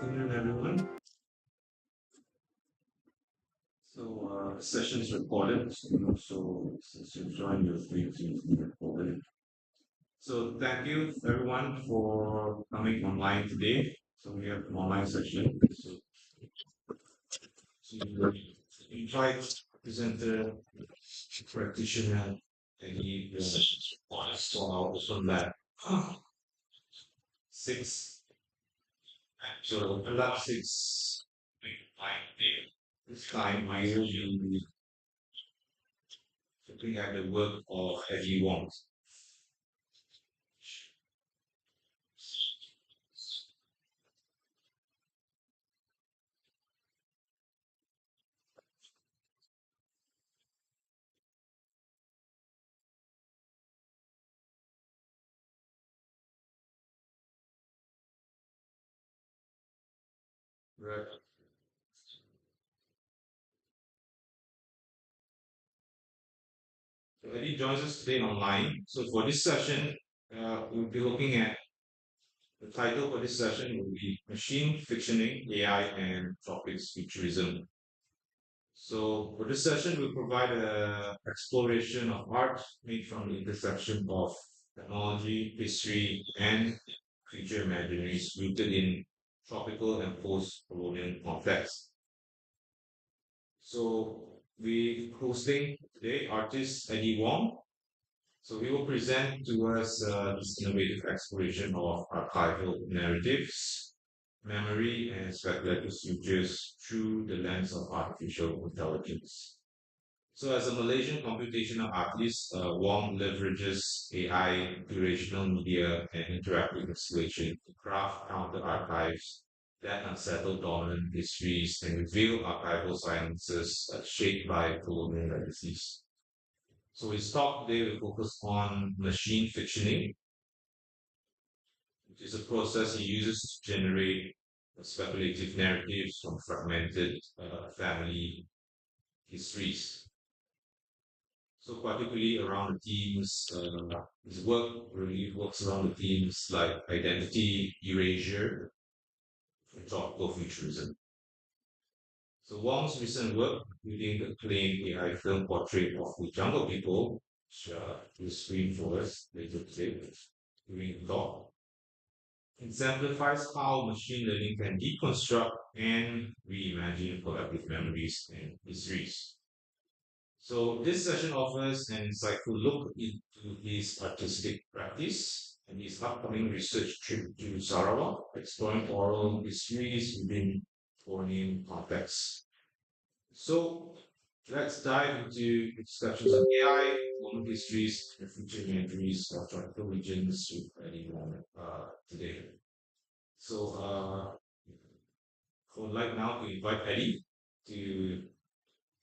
Afternoon, everyone. The session is recorded, so since you joined, you're free to record it. So, thank you, everyone, for coming online today. So, we have an online session. So, to invite presenter, practitioner, any honest or also that six, so, lab six, this time I will be looking at the work of Eddy Wong. Right. So Eddie joins us today online. So for this session, we'll be looking at the title for this session will be Machine Fictioning, AI, and Tropics Futurism. So for this session, we'll provide a exploration of art made from the intersection of technology, history, and future imaginaries rooted in tropical and post-colonial context. So we hosting today artist Eddie Wong. So he will present to us this innovative exploration of archival narratives, memory, and speculative futures through the lens of artificial intelligence. So, as a Malaysian computational artist, Wong leverages AI, durational media, and interactive installation to craft counter archives that unsettle dominant histories and reveal archival silences shaped by colonial legacies. So his talk today will focus on machine fictioning, which is a process he uses to generate speculative narratives from fragmented family histories. So particularly around the themes, his work really works around the themes like identity, erasure, and tropical futurism. So Wong's recent work, including the acclaimed AI film portrait of the jungle people, which will screen for us later today during the talk, exemplifies how machine learning can deconstruct and reimagine collective memories and histories. So this session offers an insightful look into his artistic practice and his upcoming research trip to Sarawak, exploring oral histories within colonial contexts. So let's dive into discussions on AI, colonial histories, and future imageries of tropical regions with anyone today. I would like now to invite Eddie to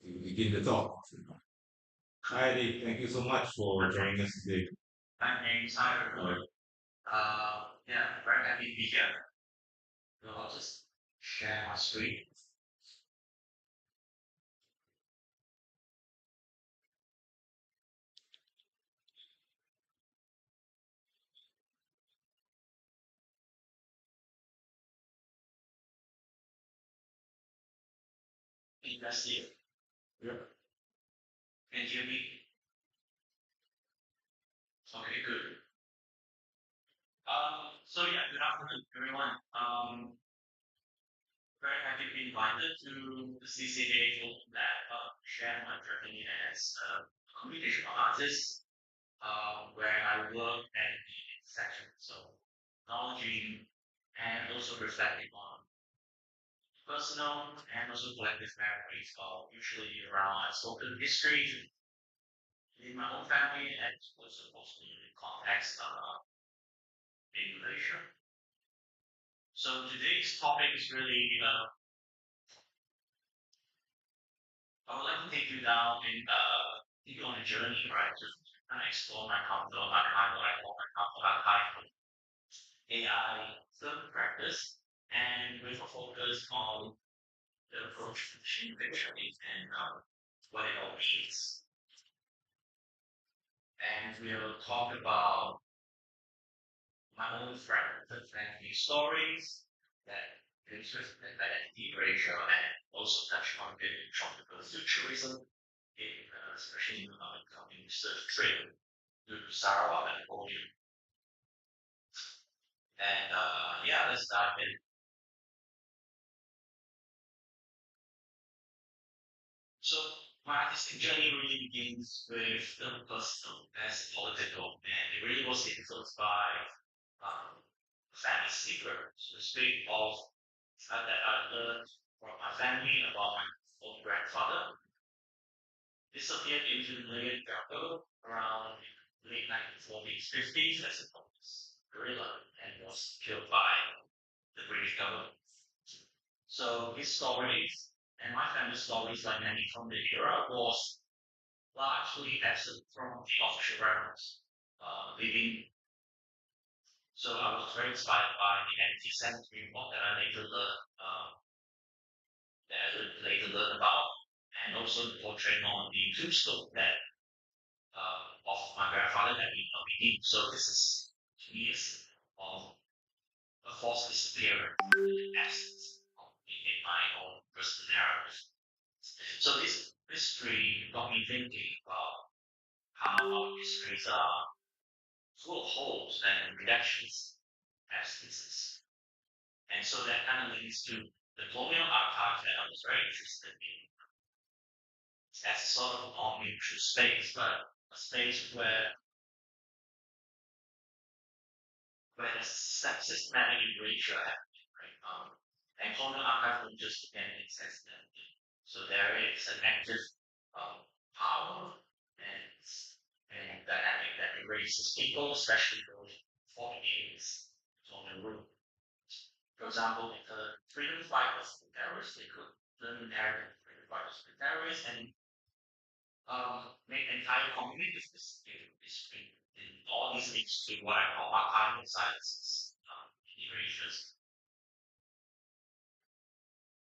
begin the talk. Hi, Eddie. Thank you so much for joining us today. Thanks. Hi, everyone. Yeah, very happy to be here. So I'll just share my screen. Can you guys see it? Yeah. Can you hear me? Okay, good. So yeah, good afternoon, everyone. Very happy to be invited to the CCA lab, share my journey as a computational artist, where I work at the intersection of technology and also reflecting on personal and also collective memories of usually around spoken history in my own family and also mostly in context in Malaysia. So today's topic is really I would like to take you down and take you on a journey, right? To kind of explore my concept, my kind of like my concept about AI film practice, and with a focus on the approach to machine vision and what it all means. And we'll talk about my own fragmented family stories that interest in identity erasure and also touch on the tropical futurism in especially in coming research trade to Sarawak and Napoleon. And yeah, let's dive in. So my artistic journey really begins with film personal as political, and it really was influenced by um, family secret, so to speak, of that I learned from my family about my own grandfather. Disappeared into Malaysian jungle around late 1940s, 50s as a homeless guerrilla and was killed by the British government. So his stories and my family's stories, like many from the era, was largely absent from the official records. Living, so I was very inspired by the anti-Semitism report that I later learned, about, and also the portrait on the tombstone that of my grandfather that we did. So this is to me is of a false disappearance essence in my own personal narrative. So this mystery got me thinking about how our histories are full of holes and redactions as this is. And so that kind of leads to the colonial archive that I was very interested in as a sort of non-neutral space, but a space where there's systematic erasure happening, right? And colonial archive don't just depend on accessibility. So there is an active power and, and dynamic that erases people, especially those 40 years on the road. For example, if the freedom fighters were terrorists, they could learn the narrative of freedom fighters were terrorists and make entire communities disappear. And all these leads to what I call archival silences, integrations.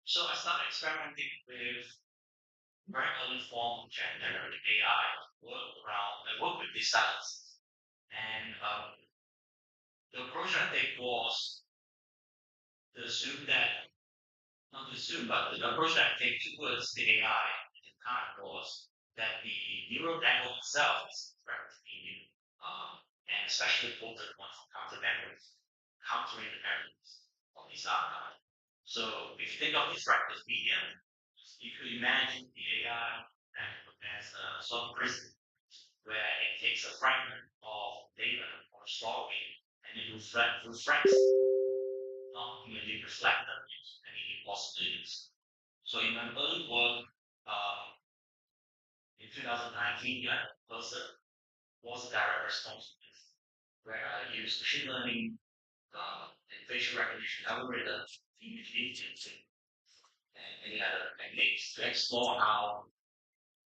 So I started experimenting with very early form of generative AI, work with these silences. And the approach I take was to assume that, not to assume, but the approach that I take towards the AI at the time was that the neural network itself is relatively new, and especially important one for countering the memories of these archives. So if you think of this fractal medium, you could imagine the AI as a sort of prison where it takes a fragment of data or story and it reflects, not merely reflect them into any possibilities. So in my early work, uh, in 2019, yeah, was a direct response to this, where I used machine learning and facial recognition algorithms, image agency, and any other techniques to explore how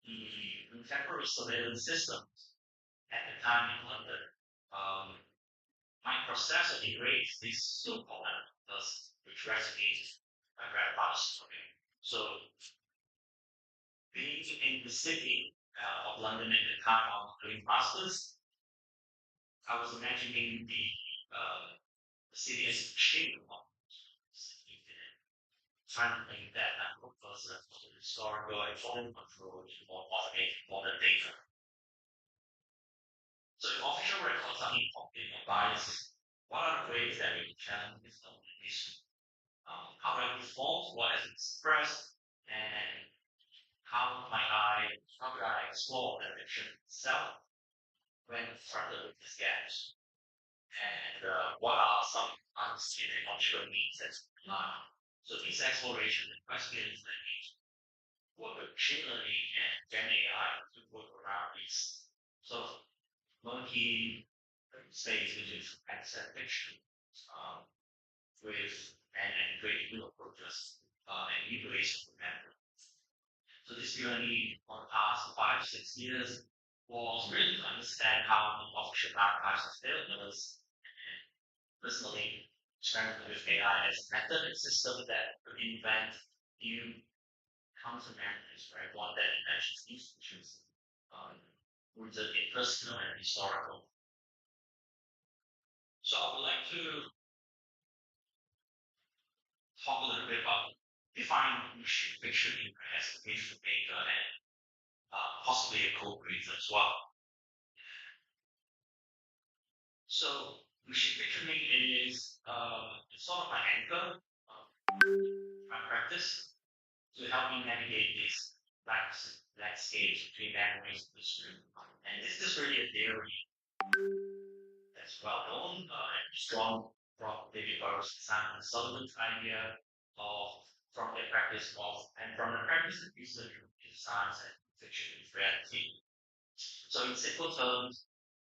the contemporary surveillance systems at the time in London um, might process or degrade this so-called because which resonates my grandfather's story. So being in the city of London at the time of doing masters, I was imagining the city as a machine trying to make that network person to historical and volume control to more automated modern data. So if official records are incomplete or biased, what are the ways that we can challenge this issue? How do I reform what is expressed and how could I explore the fiction itself when confronted with these gaps? And what are some unseen technological needs that lie? So these explorations and questions that need work with machine learning and Gen AI to work around these sort of murky space between fact and fiction um, with and create new approaches and new ways of remembering. So this journey for the past 5, 6 years was really to understand how the official archives of failures and personally experimented with AI as a method and system that could invent new countermeasures, right? One that imagines new solutions rooted in personal and historical. So I would like to talk a little bit about defining machine fiction as a visual maker and possibly a co-creator as well. So machine fiction is sort of my anchor, my practice to help me navigate this landscape between memories and history. And this is really a theory that's well known and strong from David Burroughs and Simon Sullivan's idea of from the practice of and from the practice of research in science and fiction and reality. So in simple terms,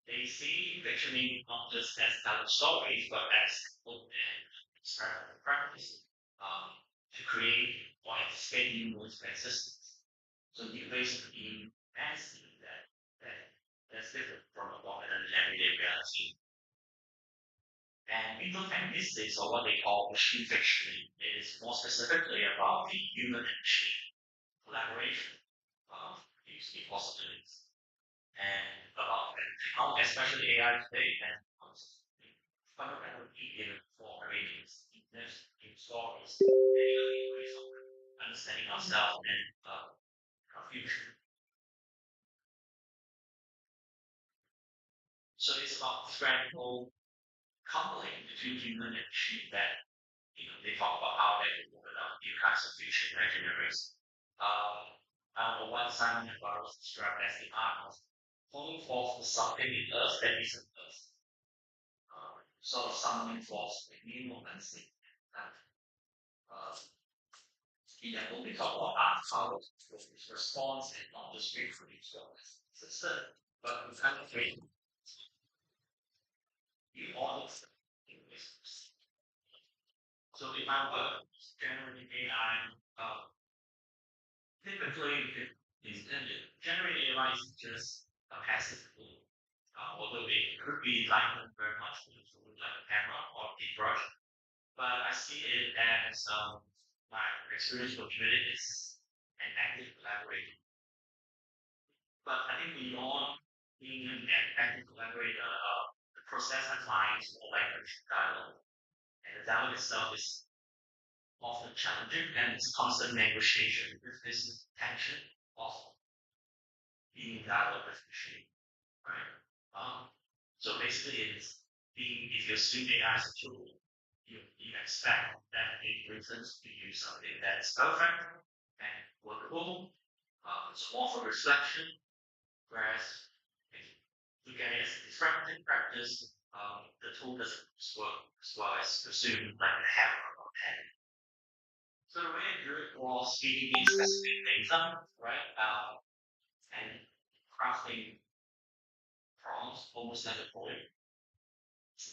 they see fictioning not just as telling stories, but as book and experimental practice to create or anticipate new modes of existence. So you basically fancy that's different from a dominant everyday reality. And ecofeminists, or what they call machine fiction, is more specifically about the human and machine collaboration of these possibilities. And about how, especially AI today, and fundamentally in for ratings, in stories, and even in ways of understanding ourselves and our future. So it's about theoretical coupling between human and machine that they talk about how they can open up new kinds of future imaginary. On one side, the Burroughs described as the art of calling forth the something in us that isn't us. Sort of summoning forth the new moments that in that book we talk about art how its response and not just reproduce system, but we kind of create new models. So if I were generating AI, typically is generating AI is just a passive tool. Although it could be likened very much to like a camera or a brush, but I see it as my experience working with it is an active collaborator. But I think beyond being an active collaborator, the process at times more like a dialogue. And the dialogue itself is often challenging and it's constant negotiation with this tension of being in dialogue with machine. Right? So basically it's being if you're assuming AI as a tool, you expect that it returns to you something that's perfect and workable. It's more for reflection, whereas if you get it as a disruptive practice, the tool doesn't work as well as assumed like a hammer or pen. So the way I do it was feeding in specific data, right? And crafting prompts almost like a poem,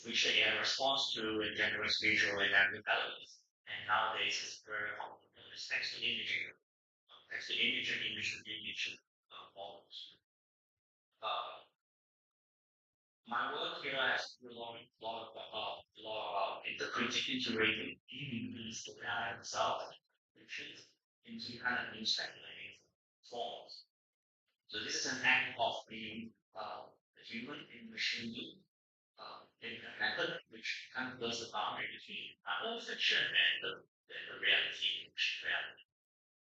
which the AI responds to and generates visual and narrative elements. And nowadays it's very common. It's text to image, text to image and image to image models. Uh, my work here has a lot about interpreting, integrating these AI itself, which is into kind of new speculative forms. So this is an act of being the human in machine in a method which kind of blurs the boundary between our fiction and the reality, machine reality.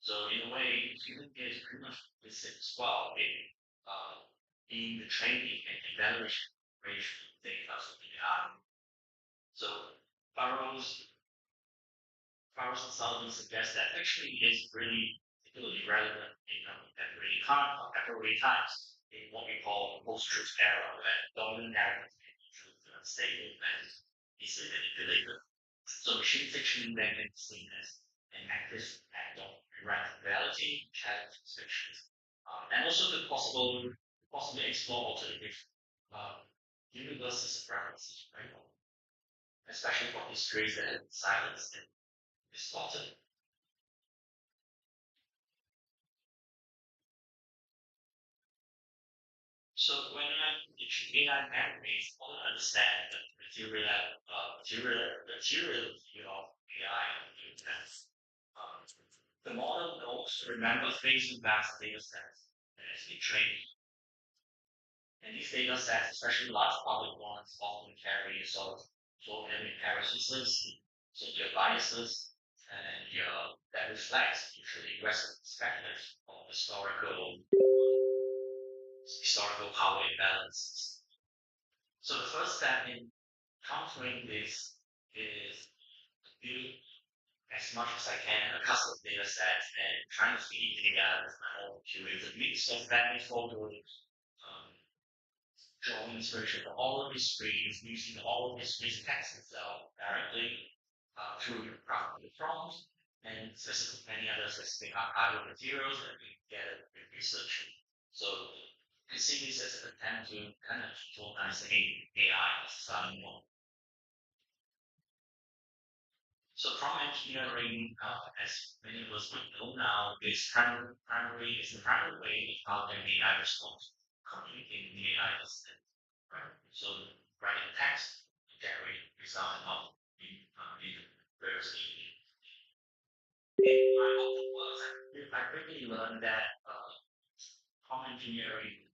So in a way, human is pretty much the same as well in being the training and evaluation thing of the AI. So Burroughs, Burroughs and Sullivan suggest that actually is really particularly relevant in contemporary times in what we call post-truth era, where dominant narrative can be truth and stable and easily manipulated. So machine fiction then can be seen as an active act of rewriting reality, challenging fiction, and also the possibly explore alternative universes of references, right? Especially for histories that have silenced and distorted. So when I'm teaching AI memories, I want to understand the materiality of AI and the internet. Um, the model knows to remember things in vast data sets as it trains. And these data sets, especially large public ones, often carry sort of inherent parasites, social biases, and that reflects usually Western perspectives of historical power imbalances. So the first step in countering this is to build as much as I can a custom data set and trying to feed data with my own curated mix of family photos, um, drawing inspiration from all of these screens, using all of this text itself directly through your graphical prompts and specific many other specific archival materials that we get with research. So you can see this as an attempt to kind of totalize the AI as a starting point. So prompt engineering, as many of us might know now, is the primary way of how the AI responds, communicating the AI system. Right? So writing text, generate result of the various in my open work, I quickly learned that prompt engineering,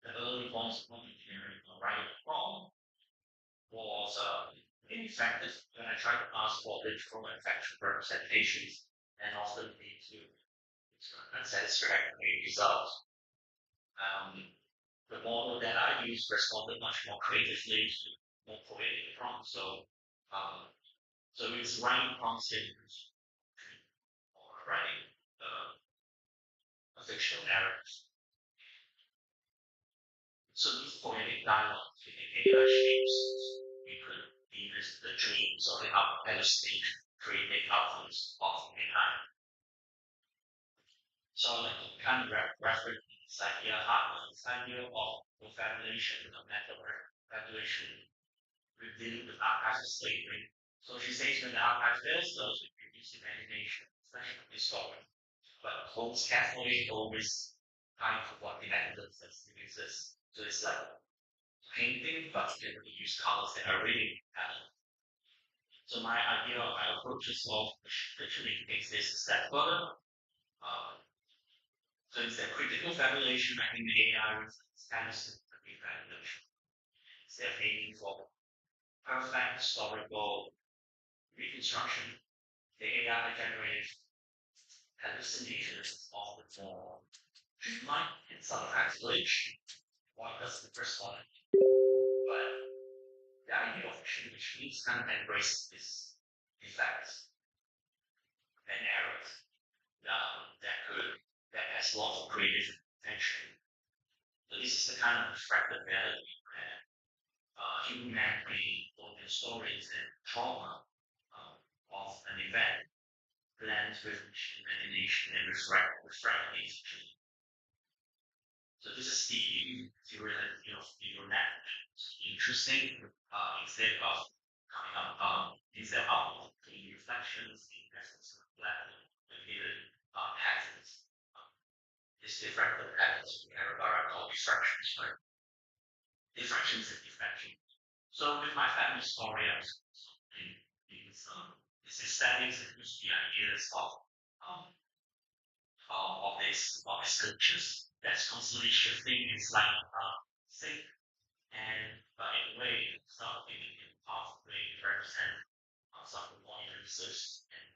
the early forms of prompt engineering, writing a prompt was ineffective when I tried to ask for literal and factual representations and often lead to unsatisfactory results. The model that I used responded much more creatively to more poetic prompts. So it's writing prompts or writing a fictional narrative. So these poetic dialogues in AI shapes we could revisit the dreams of the hallucination, creating outcomes of AI. So I like to kind of reference this idea of confabulation, of method confabulation with dealing with archives of slavery. So she says when the archive fails, those who produce imagination, especially historian, but holds carefully always kind of what the evidence exists. So it's like painting, but you can really use colors that are really patterned. So my approach is of literally takes this a step further. Uh, so instead of critical fabulation, I think the AI was kind of simply fabulation. Instead of aiming for perfect historical reconstruction, the AI generates hallucinations of the form. Dreamlike and sometimes glitch. One does the first one. But the idea of fiction, which means kind of embrace this defects and errors that has lots of creative potential. So this is the kind of refracted reality where human memory, open stories, and trauma of an event blends with imagination and refract these. So this is the theory of neural net. Interesting. Instead of the reflections, the essence of that, the hidden patterns. It's different from patterns. We have what are called diffractions, right? Diffractions and diffraction. So with my family story, I was this aesthetics and the ideas um, of these sculptures that's constantly shifting. It's like sync and in a way, it's not in halfway represent some pointers and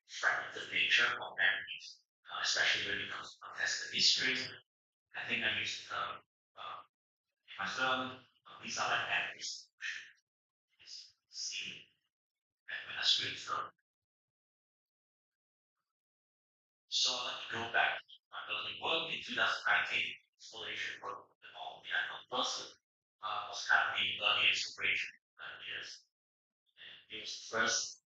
fragmented nature of memories, especially when it comes to contested history. I think I used my film. These are like memories. See, and when I screen film. So I like to go back to my early work in 2019, installation work with all the unknown person was kind of the early inspiration years. It was the first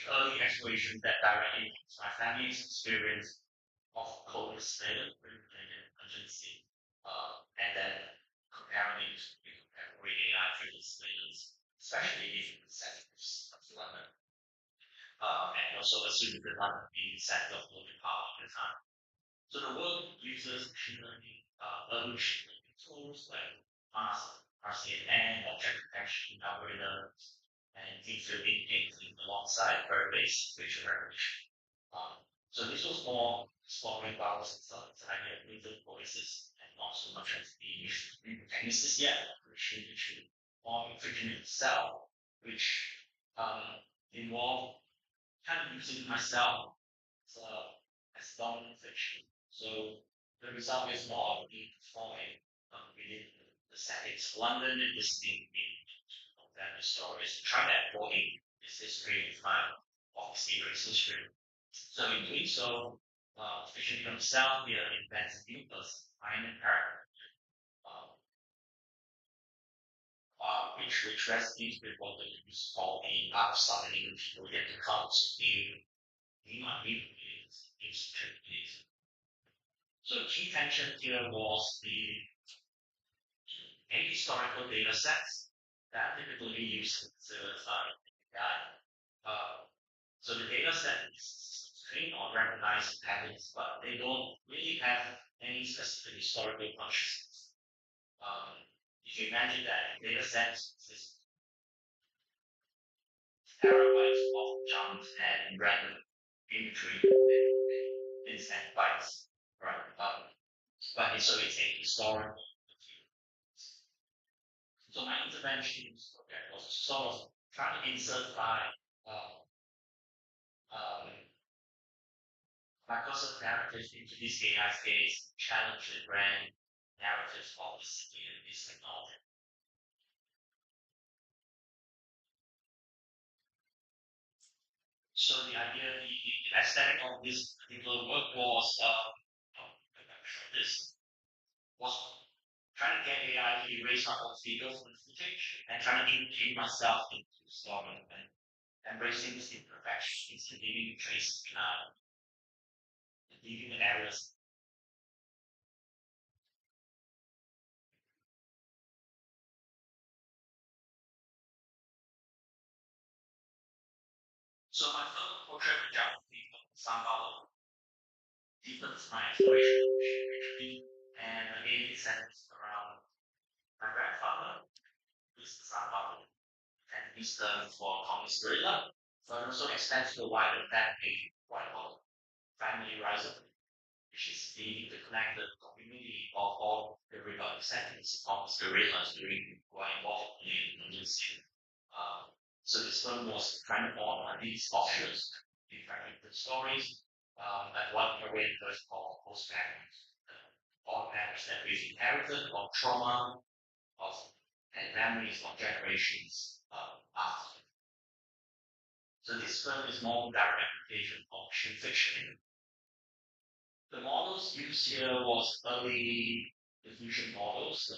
early exploration that directly links my family's experience of COVID state emergency, and then comparing it with contemporary AI driven surveillance, especially in the sectors of London, and also assuming that London being the center of global power at the time. So the work uses machine learning, early machine learning tools like RCNN, object detection algorithms, and deep learning alongside very basic facial recognition. So this was more exploring vowels and sounds, and I get muted voices and not so much as the techniques yet, machine vision or fiction itself, which um, involved kind of using myself as, as dominant fiction. So the result is more of me performing within the settings. London is in that stories. Try that for him. This history is my office history. So in doing so, fiction himself here invents new plus minor character, uh, which resonates with what the use called the art of summoning people yet to come. So new is. So the key tension here was the ahistorical data sets that typically use the AI. Uh, so the data set is trained on recognized patterns, but they don't really have any specific historical functions. Um, if you imagine that data sets is terabytes of jumps and random imagery and bytes, right? It's a historical. So my interventions was sort of trying to insert uh, um, Microsoft characters into this AI space, challenge the brand narratives of this technology. So the aesthetic of this particular work was, this was trying to get AI to erase my own figures and footage and trying to include myself into the story and embracing this imperfection, it's leaving trace, leaving the areas. So my first portrait of John people somehow deepens my exploration of history and again it centers around my grandfather, who is the Sambal, and his term for comics gorilla, but also extends to the wider family, what I call family horizon, which is the connected community of all the river settings, comics gorillas during who are involved in this. Uh, so this film was kind of on these offshoots, different stories, and one way was called post patterns. All patterns that we've inherited of trauma of and memories of generations after. So this film is more direct application of machine fiction. The models used here was early diffusion models,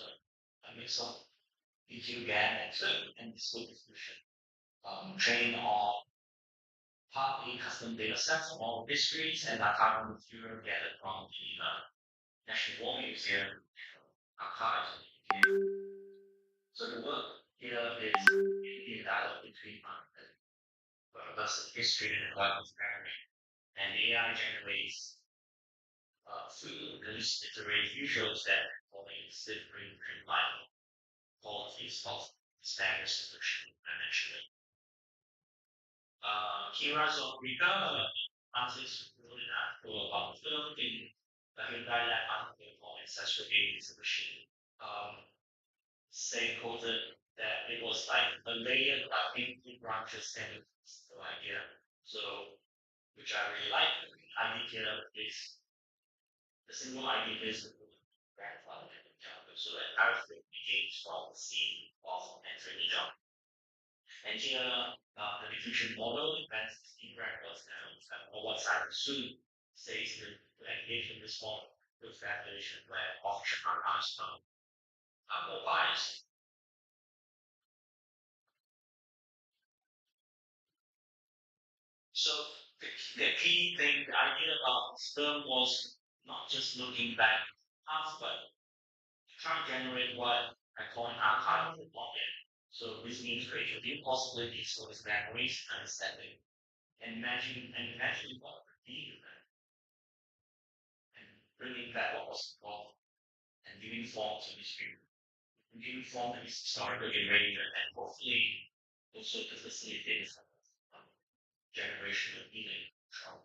a mix of EQ GAN and discrete diffusion, trained on partly custom data sets of all histories and archival material gathered from the National War Museum archives. So the work here is a dialogue between person history and environment memory, and the AI generates food hallucinatory visuals that only different dreamlike qualities of standard description I mentioned. Kira Zobrika, artist who wrote an article about the film in the Hyundai Lab article for Ancestral Game Exhibition. Um, Say quoted that it was like a layer of two branches and the idea. So, which I really like. The idea is the single idea is the grandfather and the child. So that everything begins from the scene of entering the job. And here, the diffusion model depends in records now. On what side soon says the engagement response to calculation where option are asked are more biased. So the key thing, the idea about this film was not just looking back past, but trying to generate what I call an archival object. So this means creating new possibilities for this memories and understanding and imagining what would be and bringing back what was involved and giving form to this view, and giving form to this historical erasure and hopefully also to facilitate this generation of healing trauma.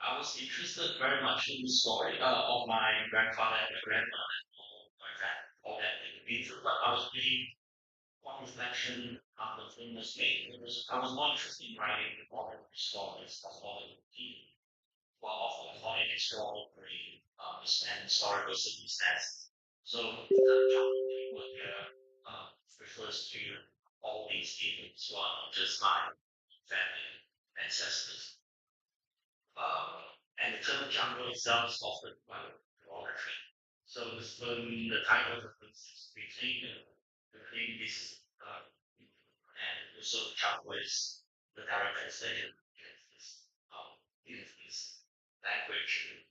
I was interested very much in the story of my grandfather and my grandmother, all that they could be through, but I was really One reflection on the film was made. I was more interested in writing the modern stories of all the team, while often calling extraordinary and historical circumstances. So the genre would refers to all these people as well, not just my family ancestors. Um, and the term jungle itself is often quite derogatory. So this film, the title of the film is between this and also the jungle is the direct translation against this language.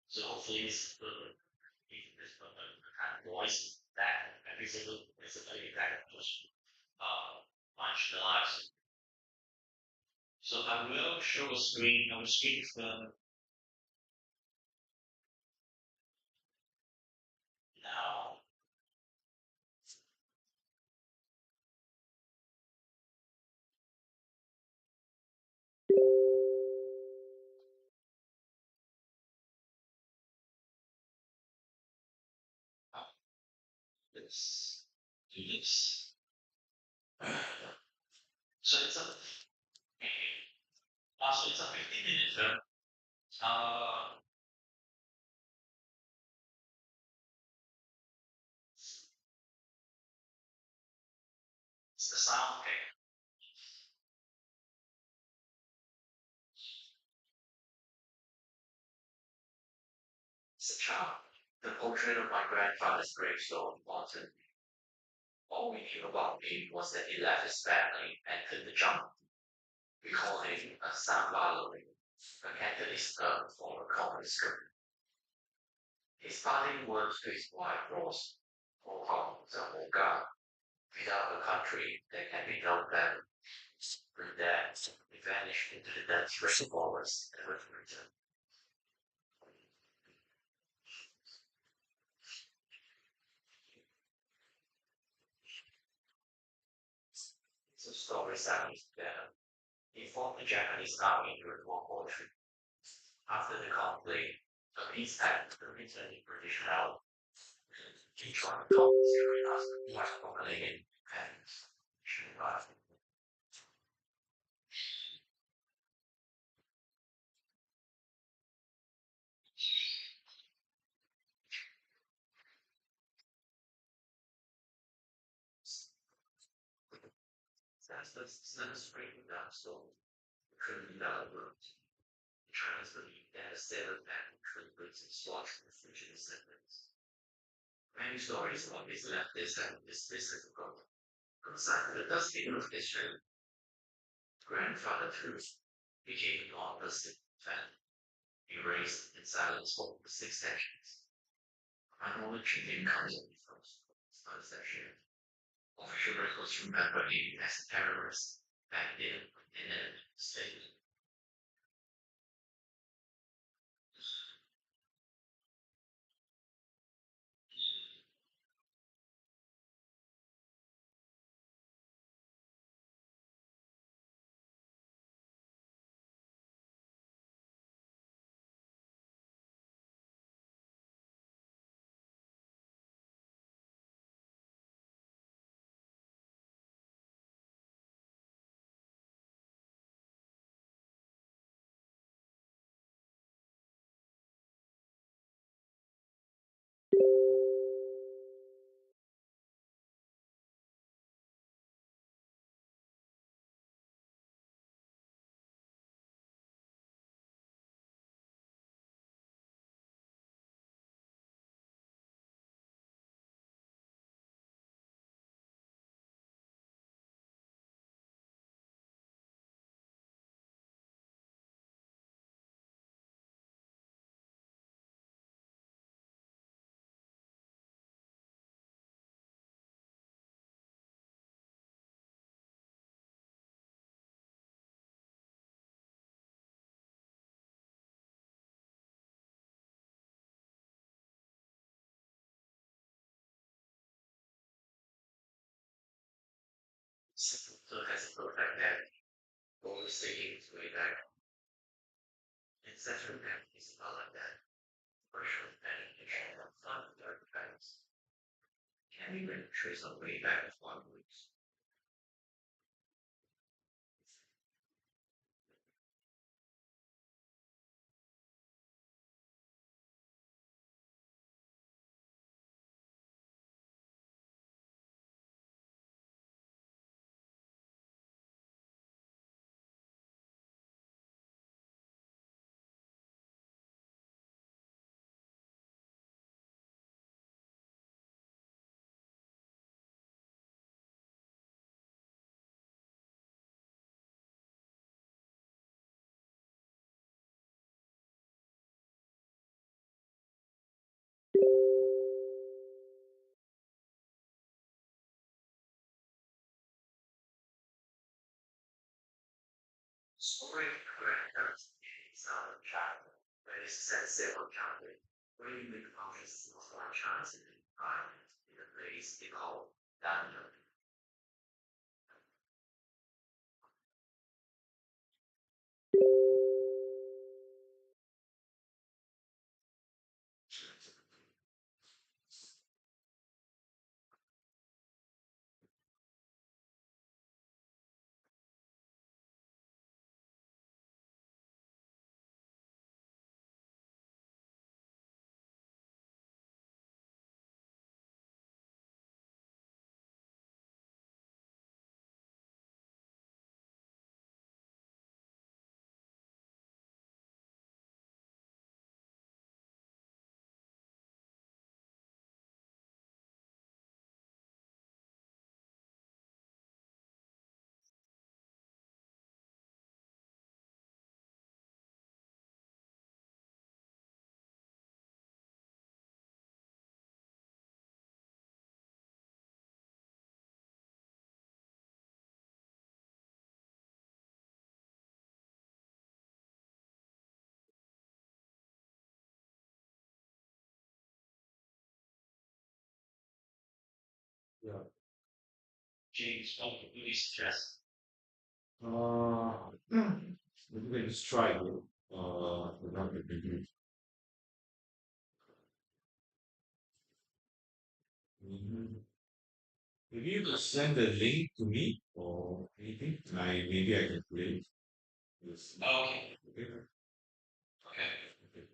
So hopefully this the kind of voice that at least it's a very that was marginalized. So I will show a screen. I will screen film now. Let's do this. So it's a 15-minute film. Uh, it's the sound. Okay. It's a child. The portrait of my grandfather's gravestone haunted. All we knew about him was that he left his family and entered the jungle. We call him a Sambalo, a Cantonese term for a communist group. His parting words to his wife was, "Hong Kong is a whole God. Without a country, there can be no them." With that, he vanished into the dense rainforest and returned. So story sounds better. He fought the Japanese army during World War II. After the conflict, the peace act returned to British help. He joined the Syrian husband while formulating independence. That's breaking down so criminal development. China's belief that a state of man contributes and slots for future descendants. Many stories about this leftist and this difficult. Outside the dusty of history, grandfather truth became an opposite fan, erased in silence for 6 decades. My knowledge of him comes only from studies that share. Official records remember him as a terrorist back then in a state. So has a perfect that always taking its way back. It's such a is not like that. Commercial education and fun artifacts and even trace a way back to one roots. Story characters is a child, but it's set several childhood, where you make functions of one chance in the environment in a place they call Daniel. Yeah. James Bond really stressed. Maybe let's try it. Without the review. Mhm. Maybe you could send the link to me or anything. Maybe I can play. Yes. Okay, Okay. okay.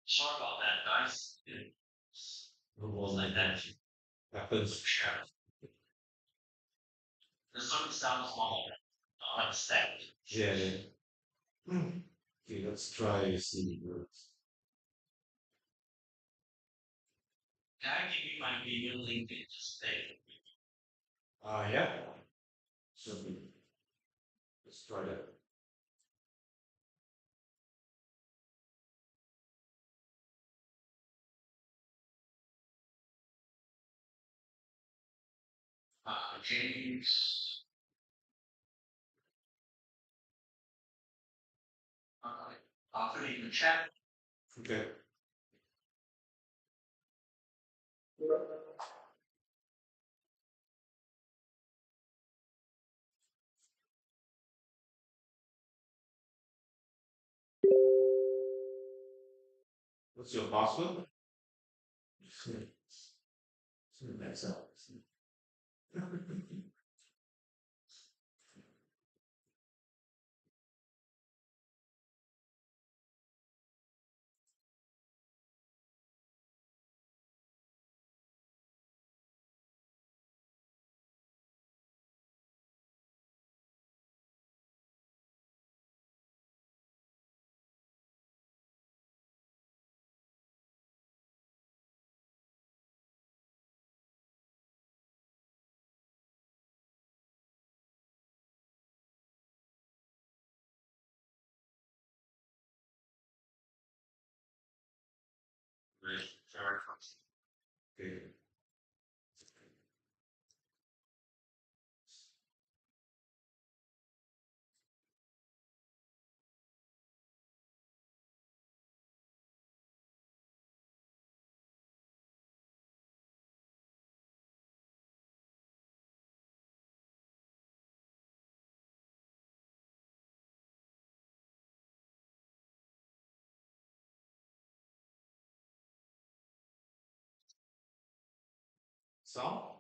Sorry about that, guys. It's No like problem. that. Happens. Sure. The song sounds more unexpected. Yeah, yeah. Okay, let's try see words. Can I give you my email link and just say, Yeah. So let's try that. James, uh, I'll put it in the chat. Okay. What's your password? That's up. Right. Sorry. Okay. Song?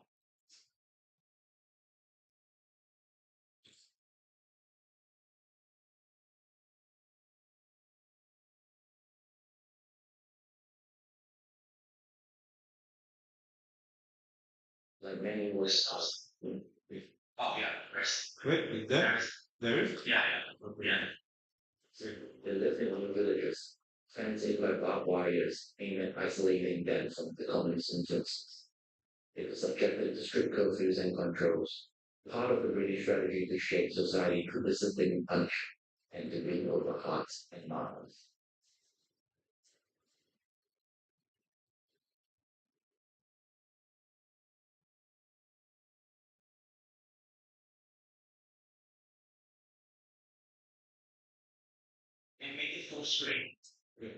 Like many voice stars. Oh yeah, there's Wait, is that there's there is? yeah yeah Okay. yeah. They live in other villages, fenced by barbed wires aimed at isolating them from the communist influences. They were subjected to strict curfews and controls, part of the British strategy to shape society through discipline and punishment, and to win over hearts and minds. And make it full screen. Yeah.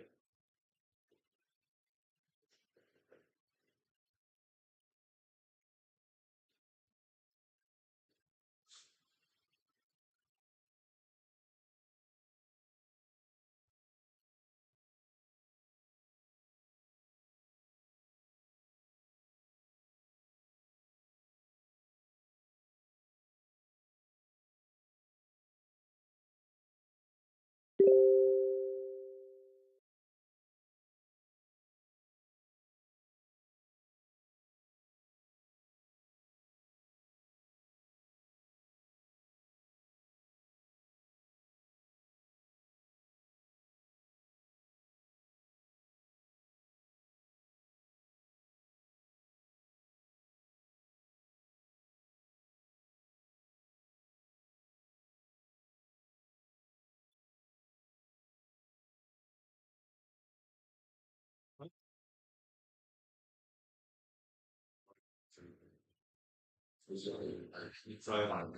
You try one.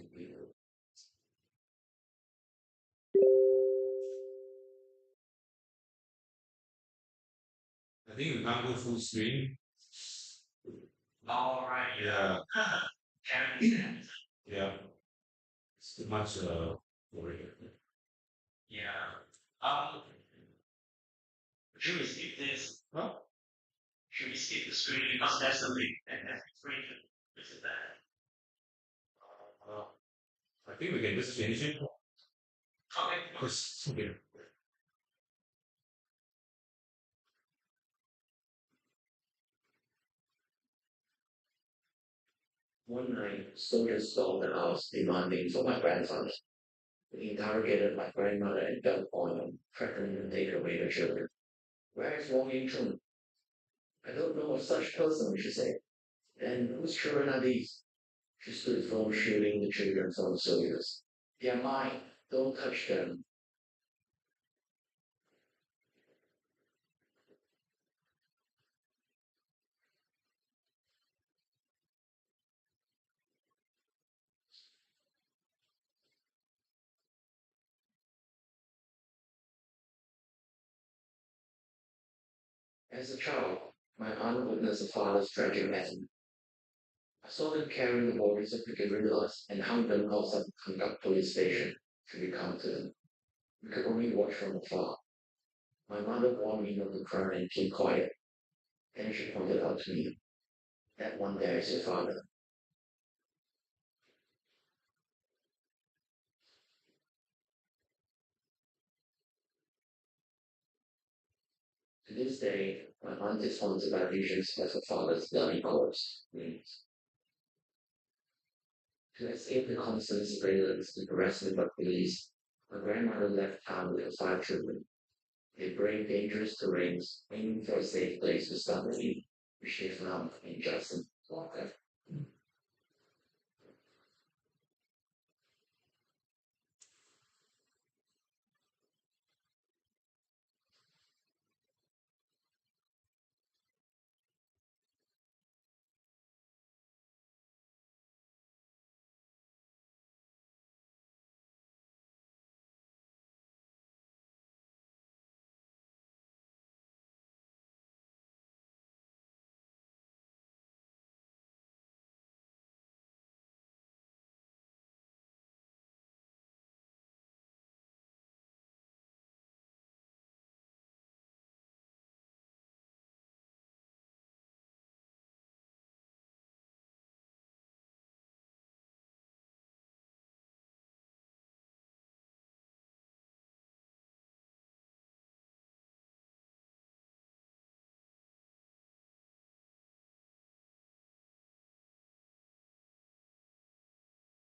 I think we can't go full screen. All right, Yeah, can understand. yeah. It's too much for it. Yeah. Um, should we skip this? Huh? Should we skip the screen because that's the link and that's the screen to visit that? Uh, I think we can just finish it. Okay. Because okay. One night, soldiers stormed the house demanding for my grandfather. They interrogated my grandmother at gunpoint and threatened to take away the children. Where is Wong? I don't know of such person, she said. Then whose children are these? She stood firm, shielding the children from the soldiers. They are mine. Don't touch them. As a child, my aunt witnessed her father's tragic end. I saw them carrying the bodies of the guerrillas and hung them outside the conduct police station to be counted. We could only watch from afar. My mother warned me not to cry and keep quiet. Then she pointed out to me, that one there is your father. To this day, my aunt is haunted by visions of her father's bloody corpse. To escape the constant surveillance and harassment by police, my grandmother left town with her 5 children. They braved dangerous terrains, aiming for a safe place to start living, which they found in Justin Walker.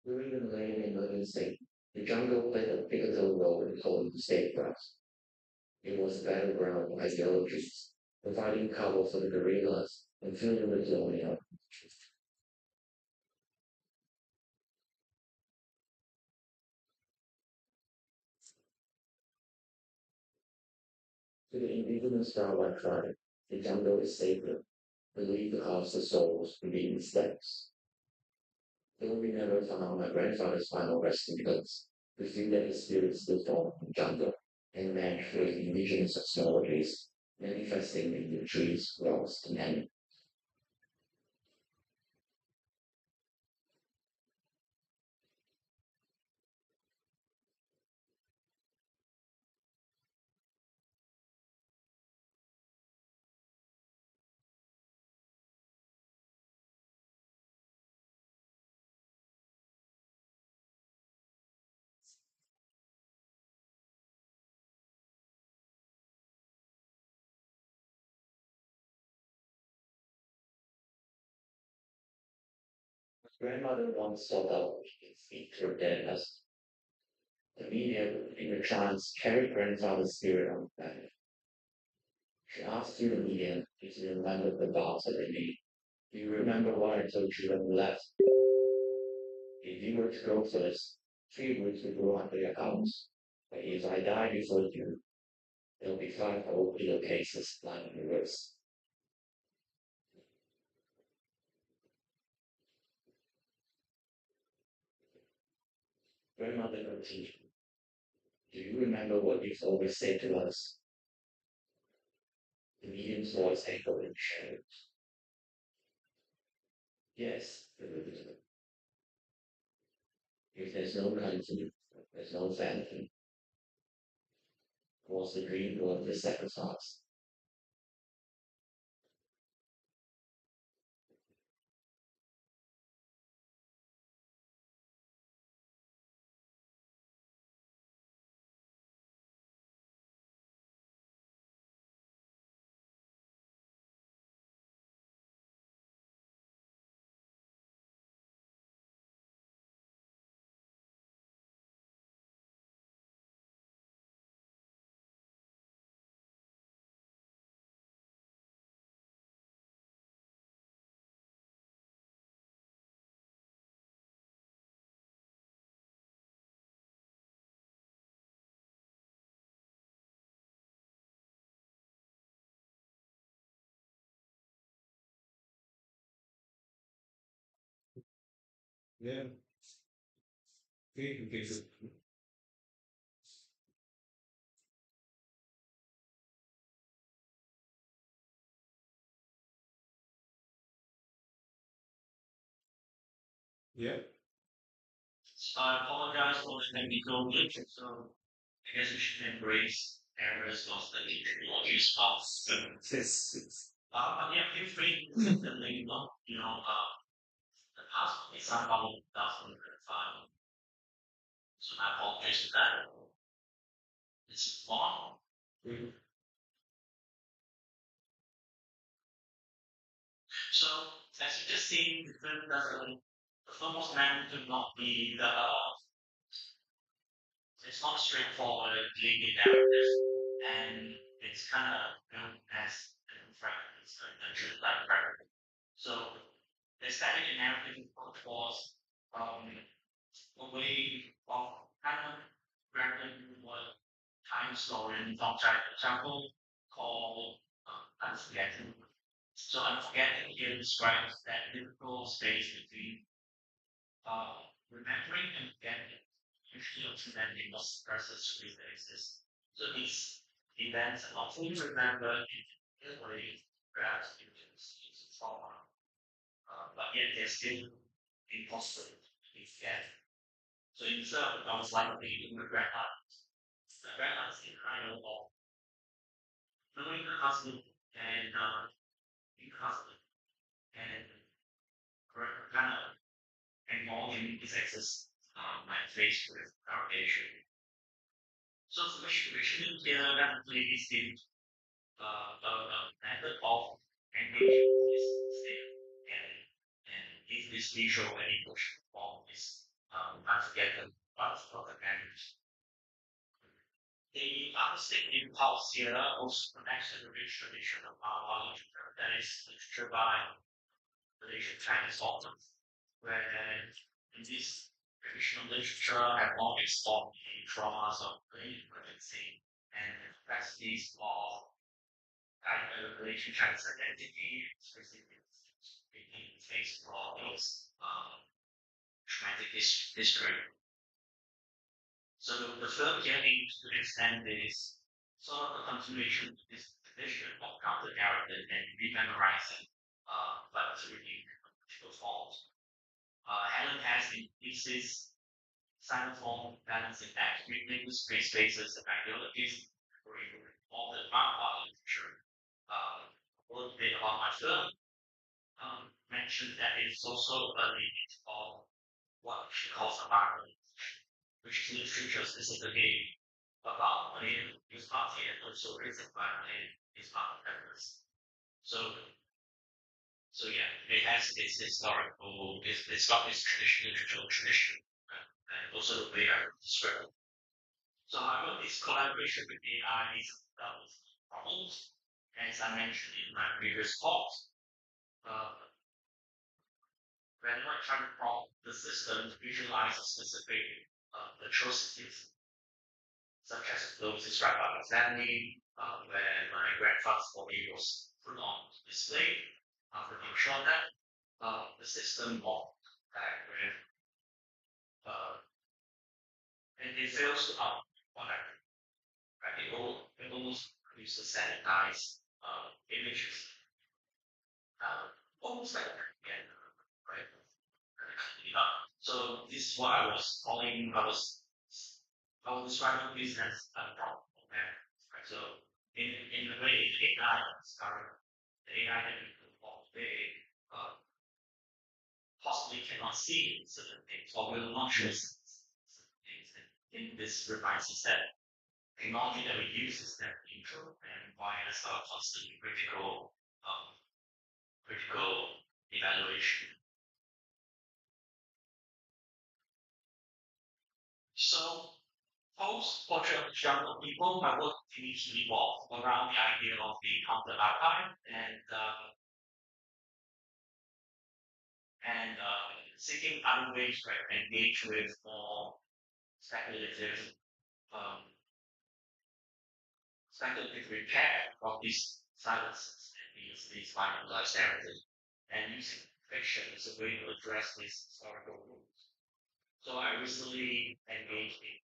During the Malayan emergency, the jungle played a pivotal role in holding the state grounds. It was a battleground for ideologies, providing cover for the guerrillas and filling the colonial. To the indigenous Rawa tribe, the jungle is sacred, believed to house the souls within its depths. Though we never found my grandfather's final resting place, we feel that his spirit still formed in the jungle and matched with indigenous technologies, manifesting in the trees, rocks, and animals. My grandmother once saw that feet were dead as the medium in the trance carried grandfather's spirit on the planet. She asked through the medium if you remembered the vows that they made. Do you remember what I told you when we left? If you were to go first, tree roots would grow under your house. But if I die before you, there'll be five old pillowcases lining the roots. Grandmother continued, do you remember what you've always said to us? The medium's voice echoed in the shadows. Yes, if there's no country, there's no family. Was the dream worth the sacrifice? Yeah. Okay. Okay. So, yeah. So I apologize for the technical glitch. So I guess we should embrace errors of the technology's fault. Yes. But yeah, feel free to send the link up. The password is somehow doesn't verify. So I apologize for that. It's long. Mhm. So as you just seen, the film was meant to not be it's not straightforward, linear narrative, and it's kind of known as fragments, like fragment. So the static and narrative was um, a way of kind of grappling what time historian Tom example called unforgetting. So unforgetting here describes that difficult space between remembering and forgetting, usually ultimately must process with exist. So these events are often remembered in a way, perhaps due to trauma, but yet they're still impossible to be forget. So instead I was like reading the grandma. The grandma is in kind of knowing her husband and being husband and kind of involving his exes my face with our issue. So we shouldn't definitely be seen method of engaging this state and if this visual and emotional form is I forget the names. The artistic impulse here also connects to the rich tradition of our literature, that is literature by the ancient Chinese authors, where in this traditional literature have long explored the traumas of creative pregnancy and the complexities of the ancient Chinese identity, specifically in the face of all those traumatic history. So the film here aims to extend this sort of a continuation of this tradition of counter-narrative and rememorizing but through the political forms. Helen has in pieces silent form balancing act with space spaces and ideologies for all the avant literature. A little bit about my film mentioned that it's also a limit of what she calls avant which is literature specifically about money, is party, and also raising money is part of purpose. So, so yeah, it has its historical, it's got its traditional tradition, and also the way I describe it. So, however, this collaboration with AI is problems, as I mentioned in my previous talks. Whenever I try to prompt the system to visualize a specific atrocities such as those described by my family, where my grandfather's body was put on display after being shot at. The system mocked back with, and it fails to whatever. Right? It almost produces sanitized images, almost like again, right? So this is what I was calling. I was describing this as a problem. Okay? Right? So in a way, the AI is current. The AI that we evolve today possibly cannot see certain things or will not show certain things in this refined system. Technology that we use is that neutral and requires a constant critical evaluation. So post portrait of jungle people, my work continues to evolve around the idea of the counter archive and seeking other ways to engage with more speculative um, speculative repair of these silences and these marginalized narratives and using fiction as a way to address these historical roots. So I recently engaged in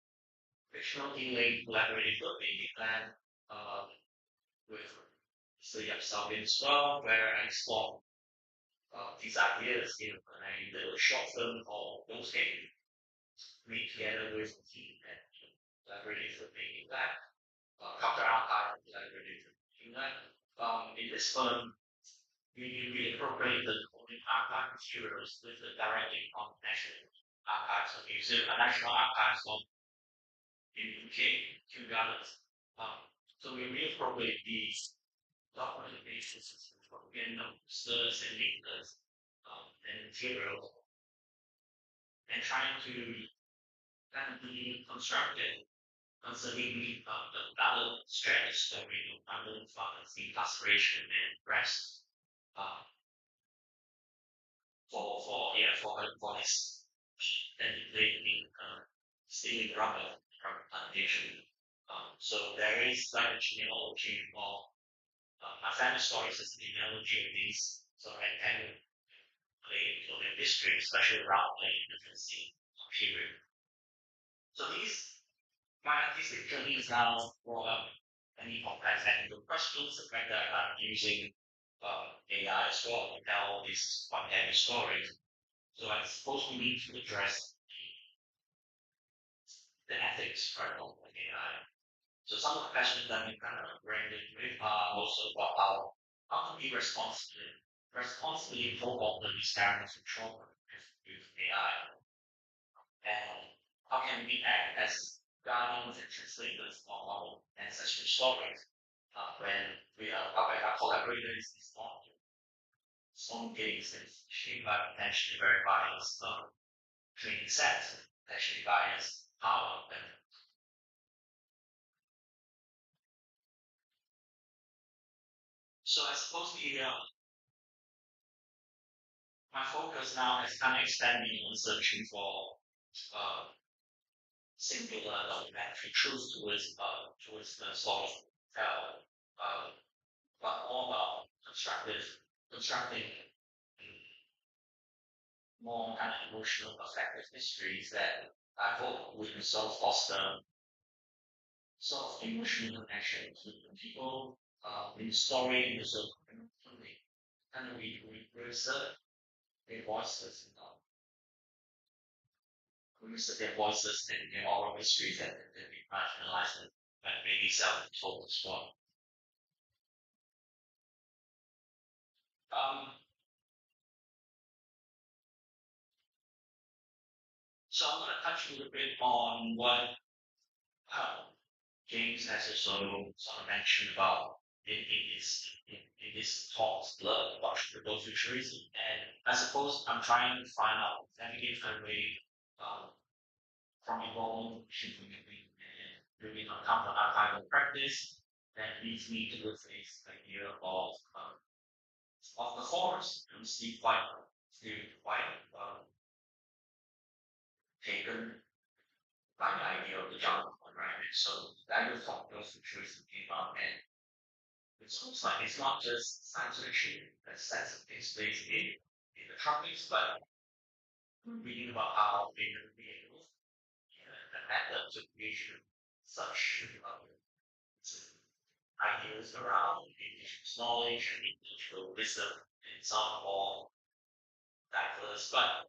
fictional healing collaborative filmmaking plan with City of Salvin as well, where I explore these ideas in a little short film called Ghost Game, made together with the team at collaborative filmmaking lab, counter archive collaborative filmmaking lab. In this film, we incorporate the component archive materials with the directly from national archives of museum, national archives of in the UK, Kew Gardens. So we reappropriate these documentation systems from again stirs and linkers and materials and trying to kind of be constructed concerning the valid strategies that we do under incarceration and rest for this technically stealing rubber from plantation. So there is like a genealogy of my family story is an genealogy of these sort of entangled in history, especially around the infancy period. So these my artistic journey is now brought up many complex technical questions, the fact that I'm using AI as well to tell these spontaneous stories. So I suppose we need to address the ethics right of AI. So some of the questions that we kind of branded with are also about how can we responsibly involve the experiments with children with AI, and how can we act as guardians and translators of our ancestral stories when our collaborators is not some games is shaped by potentially very biased training set actually bias power. And so I suppose my focus now has kind of expanded on searching for uh, singular documentary truth towards the sort of uh, uh, but more about constructing more kind of emotional affective histories that I hope would sort of foster sort of emotional connection to people in the story and also kind of reassert their voices and reassert their voices and their oral histories that we marginalized and maybe self-told as well. Um, so I'm going to touch a little bit on what James has sort of mentioned about in his talks about critical futurism, and I suppose I'm trying to find out navigate my way um, from evolving and moving on counter archival practice that leads me to this idea of the forest and Steve White taken by the idea of the jungle, right? So that is what those futurism came up and it looks like it's not just science fiction that sets up things based in the tropics, but reading about how they were created, the methods of creation, such ideas around indigenous knowledge and individual wisdom in some more diverse but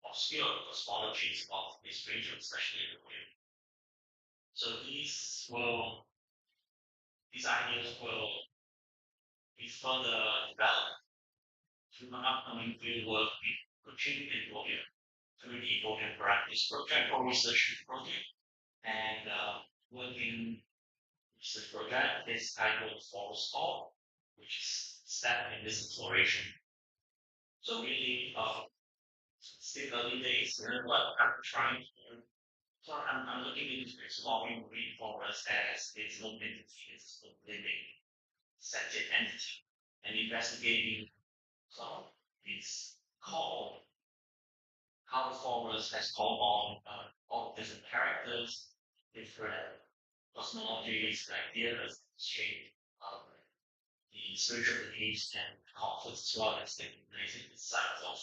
obscure cosmologies of this region, especially in the wind. So these ideas will be further developed through an upcoming fieldwork we continue in Bolivia through the Bolivian Practice Project or Research Project. And working research project is titled Forest Call, which is step in this exploration. So really, still early days, but I'm trying to. So I'm looking into exploring rainforest as its own entity, its own living sentient entity, and investigating some its call, how the forest has called on all different characters, different cosmologies, ideas, shape the spiritual beliefs and conflicts as well as taking place in this cycle of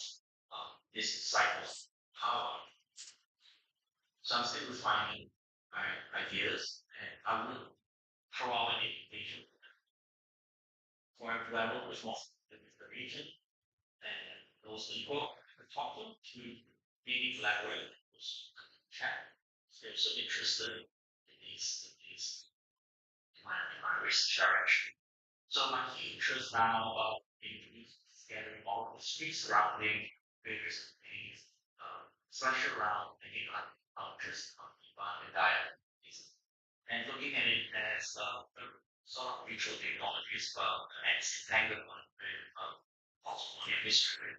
power. So I'm still refining my ideas and I will throw out an invitation for whoever was most in the region and those people I talk to maybe collaborate with chat if they're so interested in in my research direction. So my key interest now is gathering all the streets surrounding various things, especially around thinking on just on and diet and looking at it as a sort of mutual technology as well and it's entangled with possible history.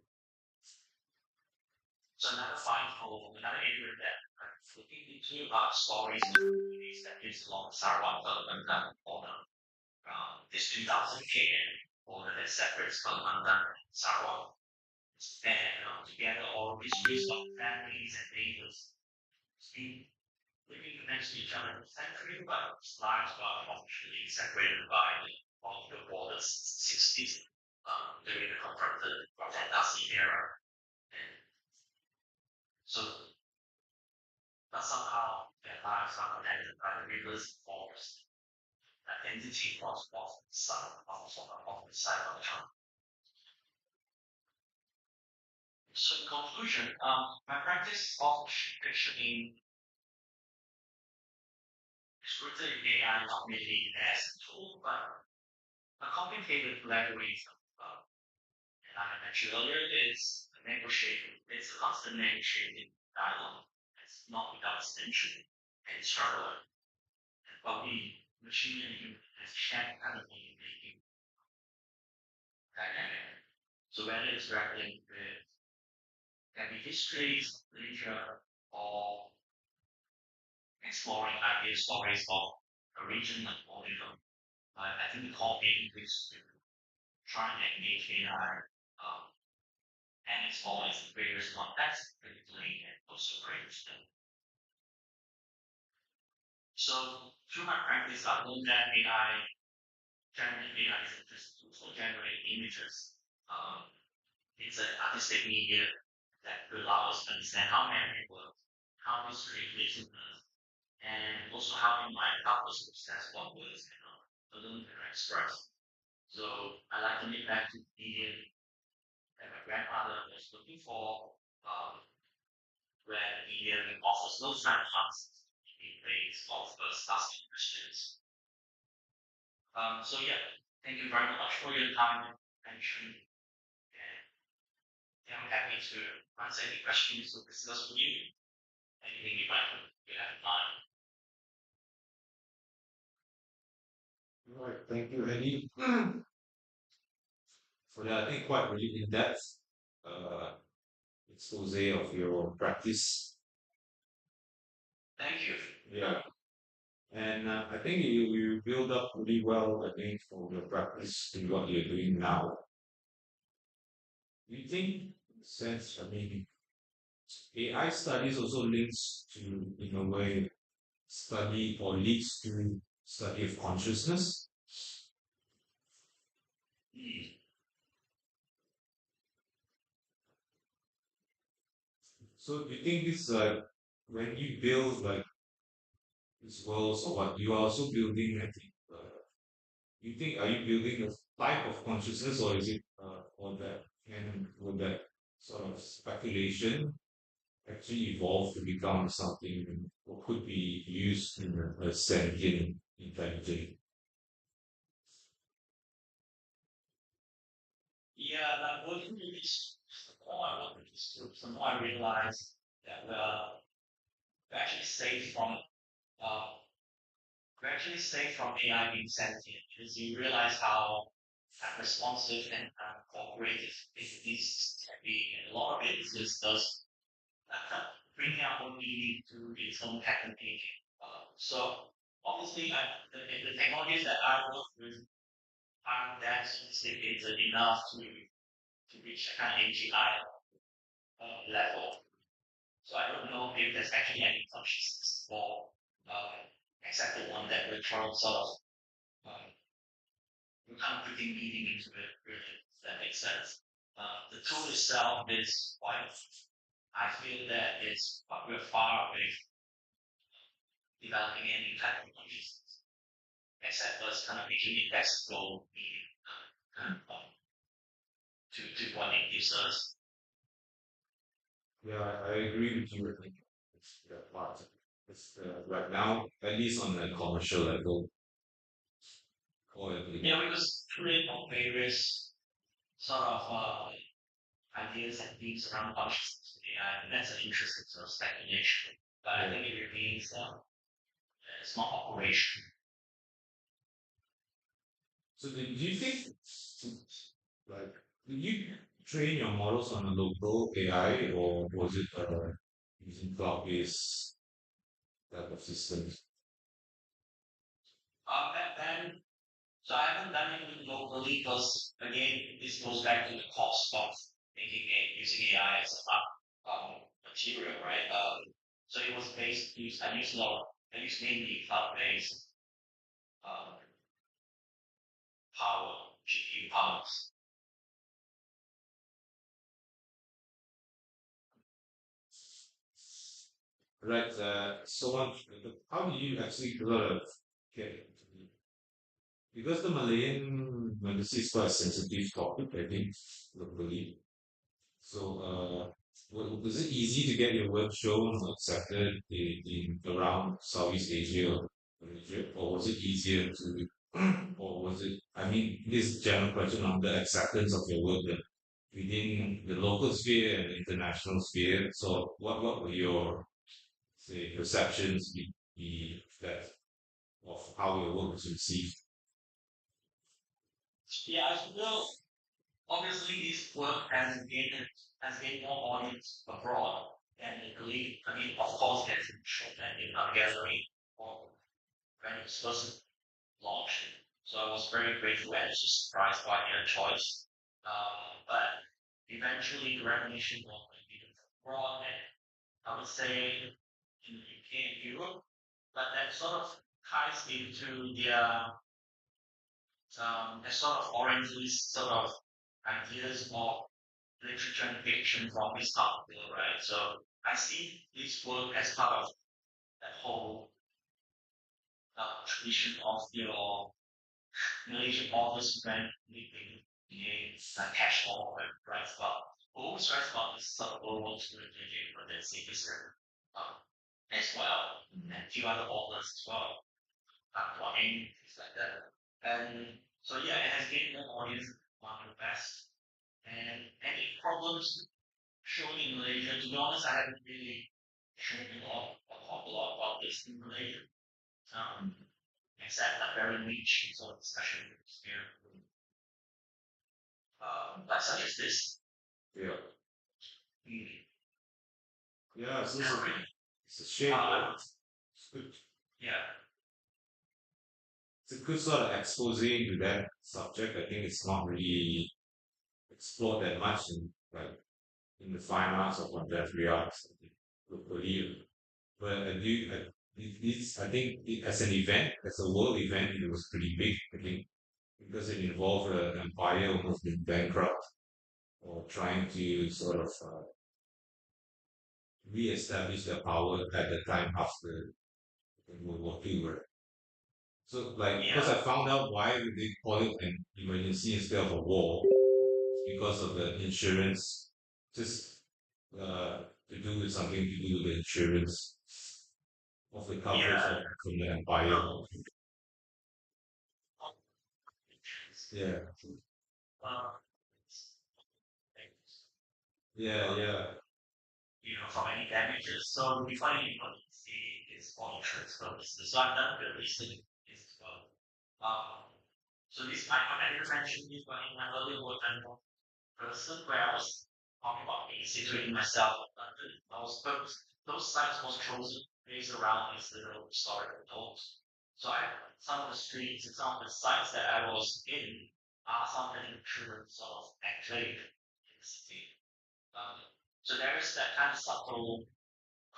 So another area that I'm looking into are stories and communities that lives along Sarawak development on this 2000 km border that separates Kalimantan and Sarawak. And together all histories of families and neighbors been living next to each other for centuries, but lives were officially separated by the borders 60s during the confrontation era. And so but somehow their lives are connected by the rivers and forests. That entity was the son of the side of the child. So in conclusion, my practice of picturing exploiting AI not merely as a tool, but a complicated collaboration. And I mentioned earlier, it's a negotiation. It's a constant negotiating dialogue. It's not without extension and struggle. But we machine learning has shared kind of making dynamic. So whether it's grappling with Can be histories, literature, or exploring ideas, stories of a region like Portugal. I think the core aim is to try and engage AI and explore its various contexts, critically and also critically. So through my practice, I learned that generate AI is just to generate images. Um, it's an artistic media that allows us to understand how memory works, how history relates to us, and also how it might help us process what words cannot learn and express. So I like to get back to the medium that my grandfather was looking for, where the medium offers those kind of answers in ways of us asking questions. So yeah, thank you very much for your time and attention. And yeah, I'm happy to answer any questions or discuss with you. Anything you have in mind. All right, thank you, Eddie, for that. I think quite really in-depth uh, expose of your practice. Thank you. Yeah, and I think you build up really well. I think for your practice in what you're doing now. Do you think, since I mean, AI studies also links to, in a way, study or leads to study of consciousness? Mm. So do you think it's like when you build like these worlds or what you are also building, I think, you think are you building a type of consciousness or is it or that can will that sort of speculation actually evolve to become something or could be used in a sentient intelligent? Yeah, like working with this, the more I work with these groups, the more I realize that we're actually safe from uh, AI being sentient because you realize how responsive and cooperative it can be. And a lot of it is just does bring out own meaning to its own pattern thinking. So obviously, the technologies that I work with aren't that sophisticated enough to reach a kind of AGI level. So I don't know if there's actually any consciousness for except the one that we're trying to sort of um, we're kind of putting meaning into it, really, if that makes sense. The tool itself is quite, I feel that it's we're far away from developing any type of consciousness, except us kind of making it accessible meaning to what it gives us. Yeah, I agree with you. I think it's that part. It's right now, at least on a commercial level, or Yeah, we just create on various sort of ideas and themes around consciousness in AI, and that's an interesting sort of speculation. But I yeah. think it remains it's not operational. So do you think, like, did you train your models on a local AI or was it using cloud-based type of systems? And so I haven't done it locally because again, this goes back to the cost of using AI as a material, right? So it was I used a lot. I used mainly cloud-based um, power, GPU powers. Right. So on, how do you actually develop get because the Malayan legacy is quite a sensitive topic, I think, locally. So, was it easy to get your work shown or accepted in around Southeast Asia or Malaysia, or was it easier to, or was it? I mean, this general question on the acceptance of your work then within the local sphere and the international sphere. So, what were your say perceptions that of how your work was received? Yeah, I feel. Obviously, this work has gained more audience abroad than locally. I mean, of course, it has been shown in a gallery or when it was first launched. So I was very grateful and also surprised by their choice. But eventually, the recognition was abroad, and I would say in the UK and Europe. But that sort of ties into their sort of Orientalist sort of ideas of literature and fiction from this part of the world, right? So I see this work as part of that whole tradition of your Malaysian authors who went living in a cash hall and writes about always writes about this sort of World War II literature, but then Citizen as well, and a few other authors as well, Wong, things like that. And so yeah, it has gained more audience, one of the best. And any problems shown in Malaysia, to be honest, I haven't really shown a lot or talked a lot about this in Malaysia. Um, except a very niche sort of discussion here. But such as this. Yeah. Mm. Yeah, Not really. it's a shame, Uh, it's good. yeah. It's a good sort of expose to that subject. I think it's not really explored that much in like in the fine arts or contemporary arts locally. But I think as an event, as a world event, it was pretty big. I think because it involved an empire almost being bankrupt or trying to sort of re-establish their power at the time after World War II. Right? So, like, because Yeah. I found out why they call it an emergency instead of a war, because of the insurance, just to do with something to do with the insurance of the coverage Yeah. of from the empire. Um, Yeah, uh, yeah, yeah. from any damages. So we find it see is for insurance purposes. So I've done a bit of research on this as well. So this I didn't mention this, but in my earlier work, I'm a person where I was talking about situating myself in London. Those sites was chosen based around these little historical notes. So some of the streets and some of the sites that I was in are some of the insurance sort of enclave in the city. Um, so there is that kind of subtle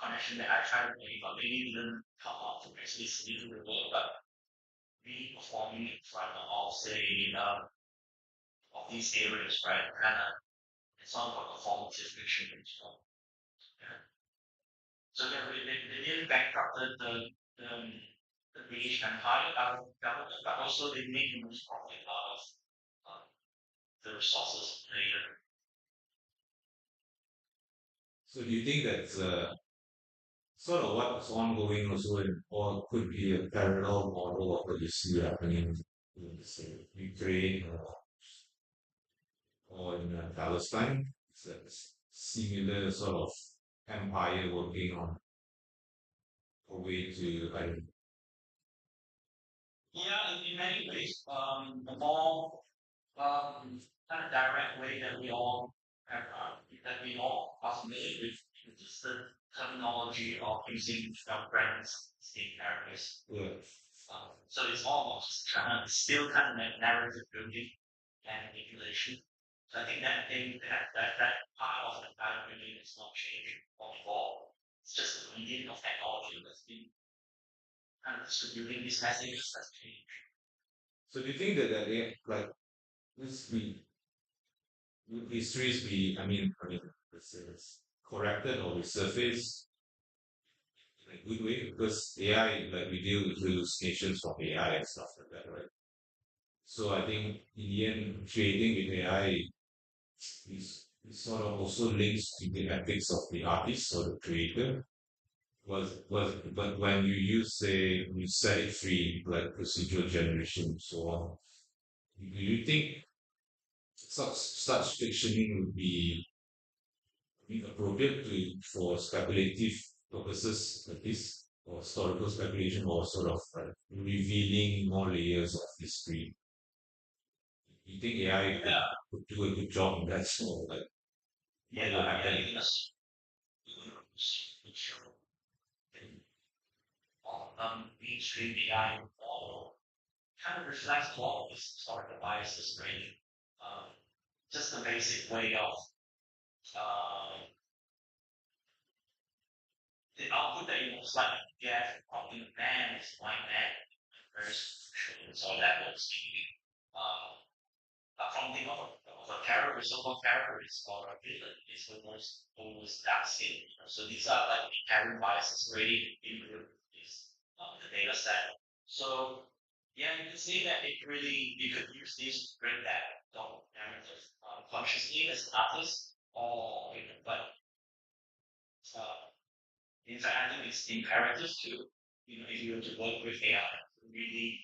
connection that I try to make, but maybe didn't come out from actually seeing the work, but me performing in front of, say, of these areas, right? Kind of, it's sort of a performative fiction as well. Yeah. So they didn't bankrupted the British Empire government, but also they made the most profit out of uh, the resources later. So, do you think that's sort of what's ongoing also, or could be a parallel model of what you see happening in, say, Ukraine or in Palestine? It's a similar sort of empire working on a way to, I don't Yeah, in many ways, the more kind of direct way that we all have, that we all are familiar with just the terminology of using brands, state characters. yeah. So it's almost still kind of narrative building and manipulation. So I think that part of the narrative building is not changing or evolved. It's just the medium of technology that's been kind of distributing these messages that's changed. So, do you think that like this be histories be, let's say it's corrected or resurfaced in a good way because AI, like we deal with hallucinations from AI and stuff like that, right? So I think in the end, creating with AI is sort of also links to the ethics of the artist or the creator. But when you use say you set it free, like procedural generation and so on, do you think such fictioning would be appropriate for speculative purposes like this, or historical speculation, or sort of like revealing more layers of history? You think AI Yeah, could do a good job in that? So, like, what will yeah, happen? even as mainstream AI model kind of reflects a lot of this historical biases, really. Um, just the basic way of uh, the output that you most likely get from the man is white man versus so that was the accounting of a terrorist or a terrorist or a villain is almost that skin. So these are like inherent biases already in the data set. So yeah, you can see that it really you could use this to bring that down narrative consciously as an artist, or but uh, in fact, I think it's imperative to, if you were to work with AI, really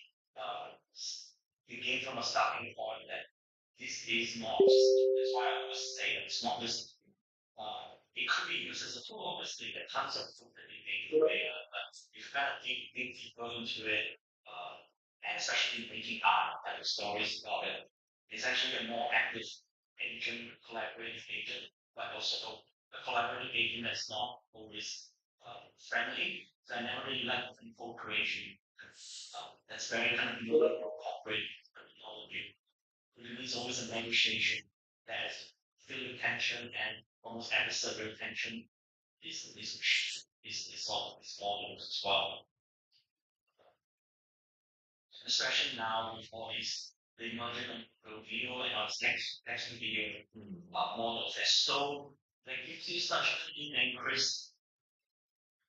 begin from a starting point that this is not just, that's why I always say that it's not just, it could be used as a tool, obviously, there are tons of tools that you make with AI, but if you kind of dig deeper into it, and especially making art and stories about it, it's actually a more active agent, collaborative agent, but also a collaborative agent that's not always friendly. So I never really like info creation. That's very kind of corporate technology. It's always a negotiation that is feeling tension and almost adversarial tension is all these volumes as well. Especially now with all these the emerging of video and text to video models. They're so they give you such clean and crisp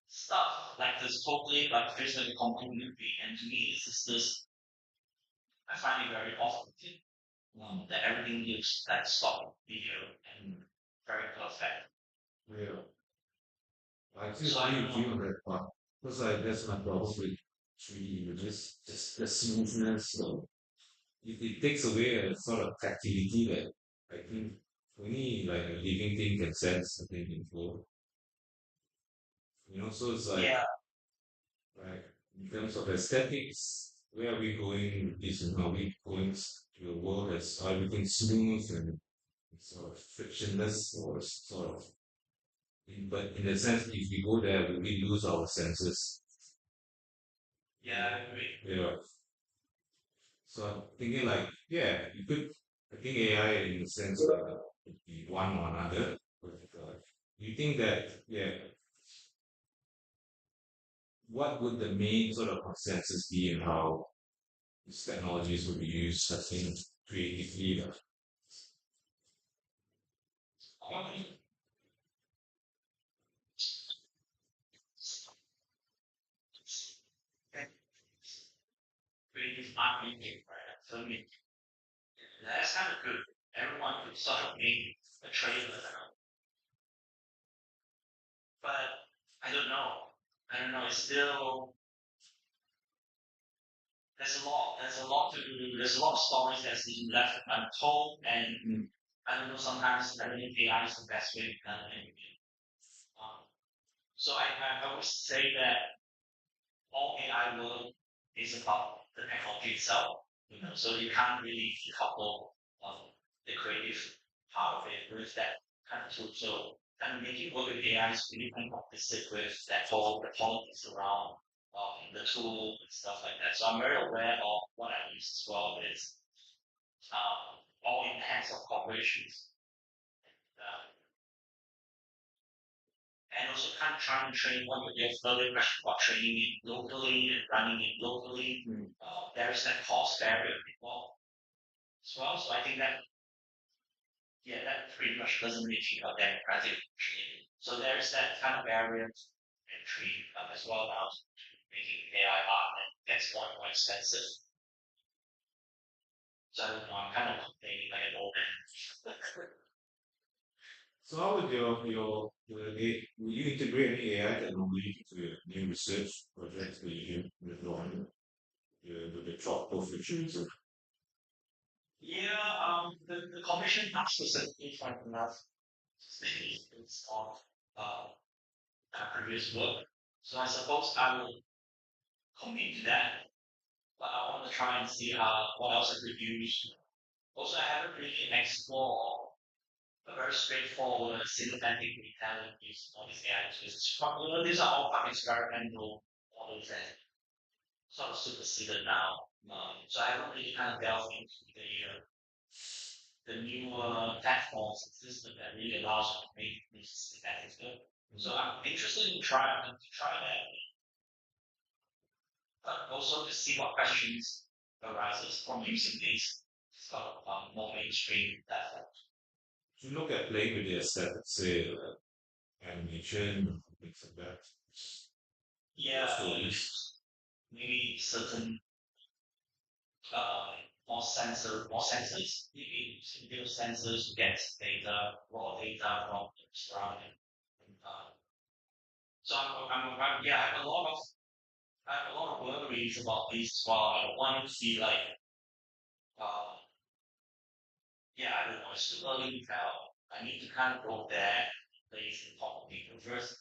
stuff. Like this totally like feels like a complete movie. And to me this I find it very often that everything looks like stock video and very perfect. Yeah, I So just I agree don't with you know. on that part. Because like that's my problem with 3D, with just the smoothness. So it takes away a sort of activity that I think only like a living thing can sense, I think, in flow. So it's like, Yeah, right, in terms of aesthetics, where are we going with this? Are we going to a world that's everything smooth and sort of frictionless, or sort of, but in a sense, if we go there, will we lose our senses? yeah, I agree. Yeah. So I'm thinking like, yeah, you could, I think AI in the sense could be one or another. But you think that, yeah, what would the main sort of consensus be in how these technologies would be used, I think, creatively? Creative art making, right? Filming. That's kind of good. Everyone could sort of make a trailer, but I don't know. I don't know. It's still there's a lot to do. There's a lot of stories that's being left untold, and I don't know. Sometimes I think AI is the best way to kind of um, so I always say that all AI work is about the technology itself. So you can't really couple the creative part of it with that kind of tool. So kind of making work with AI is really kind of opposite with that whole the politics around the tool and stuff like that. So I'm very aware of what I use as well. It's all in the hands of corporations. Uh, and also kind of trying to train one of your earlier question about training it locally and running it locally. There is that cost barrier involved as well. So I think that yeah, that pretty much doesn't really feel about democratic training. So there's that kind of barrier entry as well now to making AI art and gets more and more expensive. So I don't know, I'm kind of complaining like an old man. So how would will you integrate any AI technology into your new research projects that you do with the tropical futurism? Yeah, the commission not specifically for enough it's of uh, previous work. So I suppose I will commit to that, but I want to try and see what else I could use Also, I haven't really explored a very straightforward synthetic realities of these AI tools. These are all quite experimental models and sort of superseded now. So I haven't really kind of delved into the newer platforms and system that really allows you to make these synthetics good. So I'm interested in try that, but also to see what questions arises from using these sort of more mainstream platforms. To look at playing with the aesthetics, say animation, things like that, Yeah, stories. maybe certain more sensors, maybe video sensors to get data, raw data from the surrounding. Uh, so yeah, I have a lot of worries about this. While I want to see like, uh, yeah, I don't know, it's too early to tell. I need to kind of go there, place and talk to people first.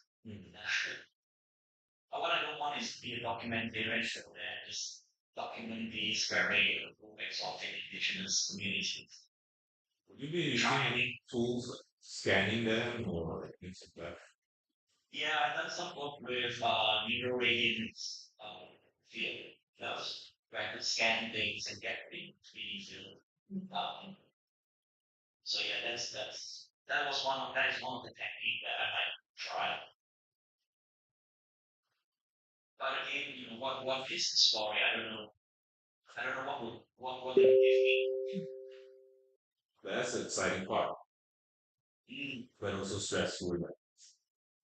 But what I don't want is to be a documentarian show and just document these very exotic indigenous communities. Would you be using Trying. any tools like scanning them or like things like that? Yeah, I've done some work with neuro radiance field. That's where I could scan things and get things 3D view. So yeah, that is one of the technique that I might try. But again, what is the story? I don't know. I don't know what will it give That's the exciting part, me. but also stressful.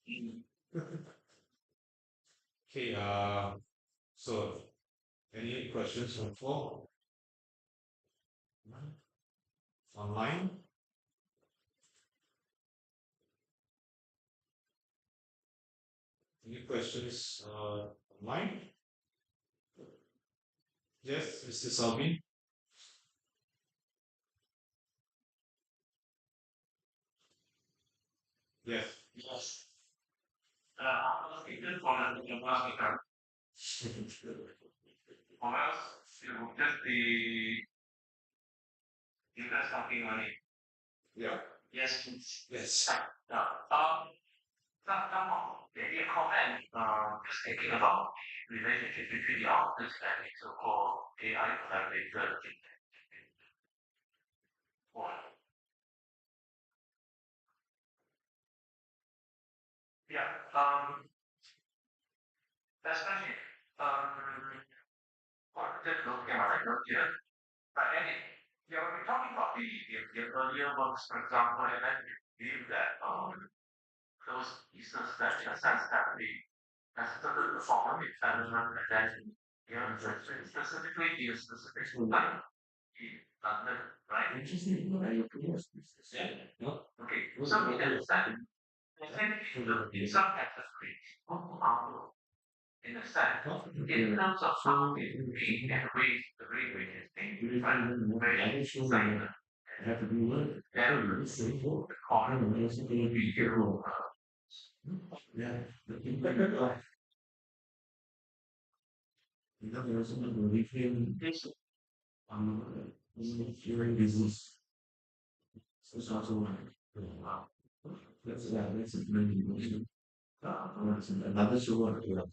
Mm. Okay, so any questions from floor? Online? Any questions online? Yes, Mr. Salvi? Yes. Yes. I'm looking for an Africa. Or else it will just be invest something money. Yeah. Yes, please. Yes. Yeah. Maybe a comment. Just thinking about relationship between the artist and the so-called AI collaborator. Yeah. Especially just looking at my notes here. But yeah, when we're talking about the earlier works, for example, and then you believe that those pieces that in a sense that the as a performance element and then specifically the specific like London, right? Interesting. Yeah. No? Okay. So in that sense, I think in some categories, in a sense, in terms of how we read and read the way we can think, very excitement. Have to be learned. And the corner is going to be hero. Yeah. You know, there's something we can hearing business. So it's also like, wow. That's a really emotion. Another show on the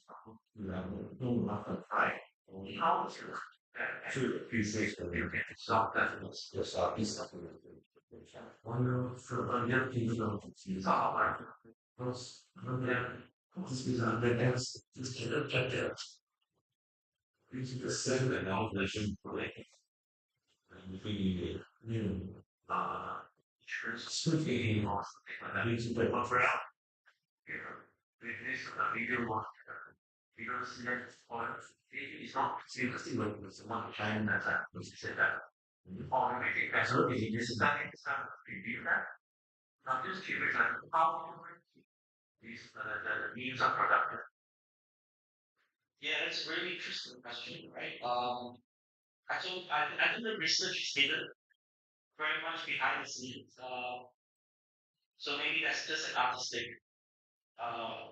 no laughter. Right. How to true pieces of you can stop that was just is wonder for young people it's all like those this is on the ends just get there. Using the same analogy for like between you speaking or something like that. Using the one for out. Yeah. This is a video one because next point it's not seriously like it's one time that I was to say that. Or maybe that's okay. This is that it's not review that. I'm just curious like how these the memes are productive. Yeah, it's a really interesting question, right? I think the research is hidden very much behind the scenes. So maybe that's just an artistic uh,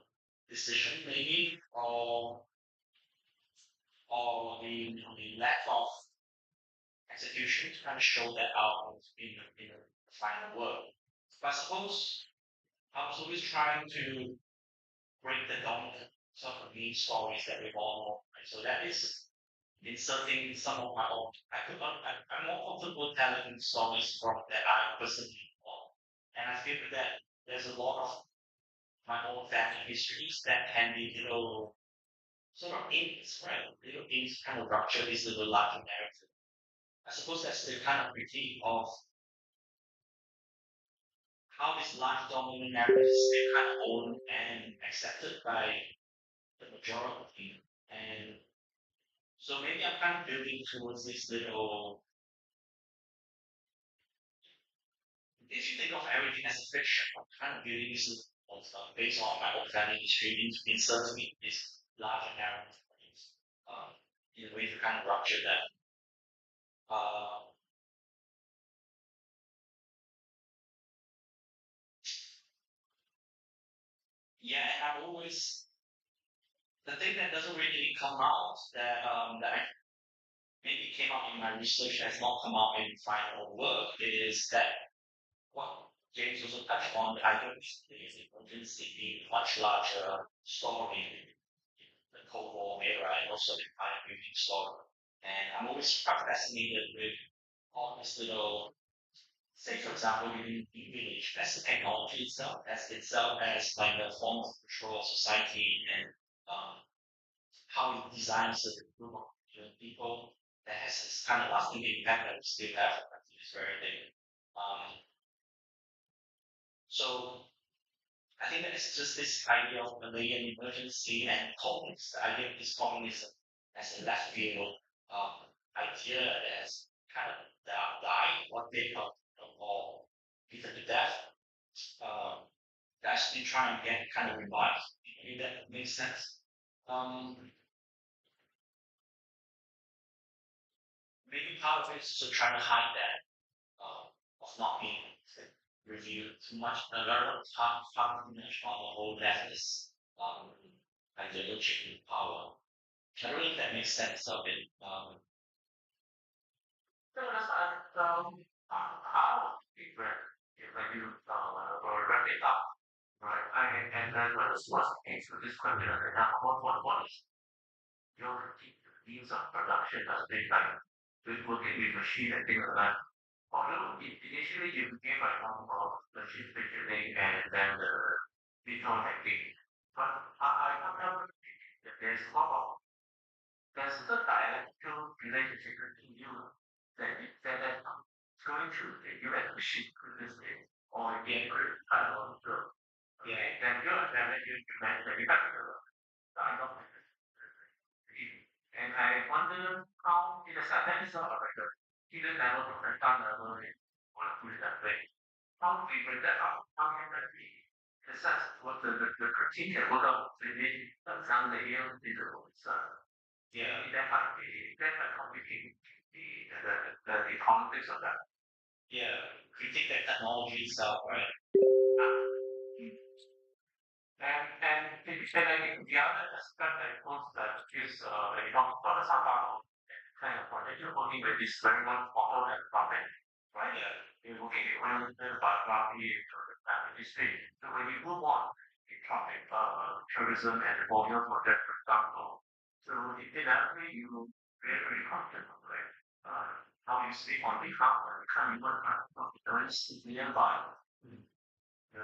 decision, maybe, or the lack of execution to kind of show that out in the final work. But I suppose I was always trying to break the dominant sort of main stories that we've all known. Right? So that is inserting some of my own. I'm more comfortable telling stories from that I personally know, and I feel that there's a lot of my own family histories that can be little sort of hints, right? Little hints kind of rupture this little larger narrative. I suppose that's the kind of critique of how this large dominant narrative is still kind of owned and accepted by the majority. And so maybe I'm kind of building towards this little. If you think of everything as a fiction, I'm kind of building this little stuff based on my own family history into inserting this larger narrative um, in a way to kind of rupture that. Uh, yeah, and I've always the thing that doesn't really come out that I maybe came out in my research has not come out in final work is that what James also touched on, the idea of the urgency being much larger story in the Cold War era and also the kind of moving story. And I'm always quite fascinated with all this little, say for example, in image as the technology itself as like a form of control of society and um, how it designs a group of people that has this kind of lasting impact that we still have to this very day. Um, so I think that it's just this idea of Malayan emergency and communism, the idea of this communism as a left field idea that has kind of died or dead or beaten to death. Um, that's been trying to get kind of revived. If that makes sense. Um, maybe part of it is also trying to hide that of not being reviewed too much. A lot of far too much on the whole leftist ideology and power. I don't know if that makes sense of it. So that's how people when you or wrap it up, right? And then what's the case with this question? Now, what is your means of production as they like working with machine and things like that? Although initially you gave an example of machine visioning and then the visual technique, but I wonder if there's a lot of there's a dialectical relationship between you that going through the you and machine previously or the I don't know. Yeah, then you mentioned that you have to I don't and I wonder how it is that is not like a hidden level or a down level or put it that way. How do we bring that up? How can that be? Because that's what the critique that what up the exam the year is yeah, that might be that might complicate the politics of that. Yeah, critique the technology itself, right? And I think the other aspect I suppose that is for the somehow kind of project you're working with is very much model and topic, right? Yeah. You're working with one biography or the family history. So when you move on in topic tourism and the colonial project, for example, so in that way you very comfortable, right? How you speak on behalf of the kind of work of the nearby. The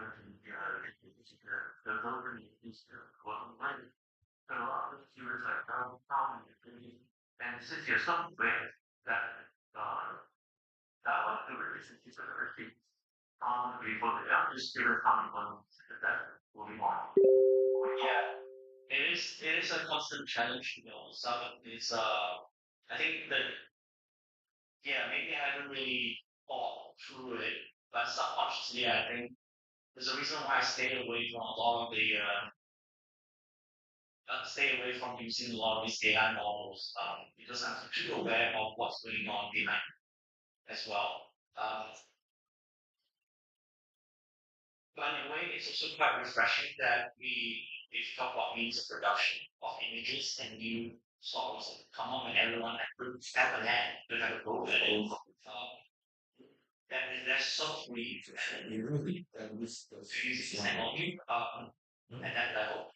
company is working with a lot of students are downtown and since you're somewhere that that was the relationship with the kids before the other students coming on that moving on. Yeah. It is a constant challenge, Some it's I think that yeah, maybe I haven't really thought through it, but subconsciously I think there's a reason why I stay away from a lot of the stay away from using a lot of these AI models because I'm too aware of what's going on behind as well. But in a way, it's also quite refreshing that if you talk about means of production of images and new songs come up and everyone like step ahead to have a go at it. That's so free and to use technology at that level.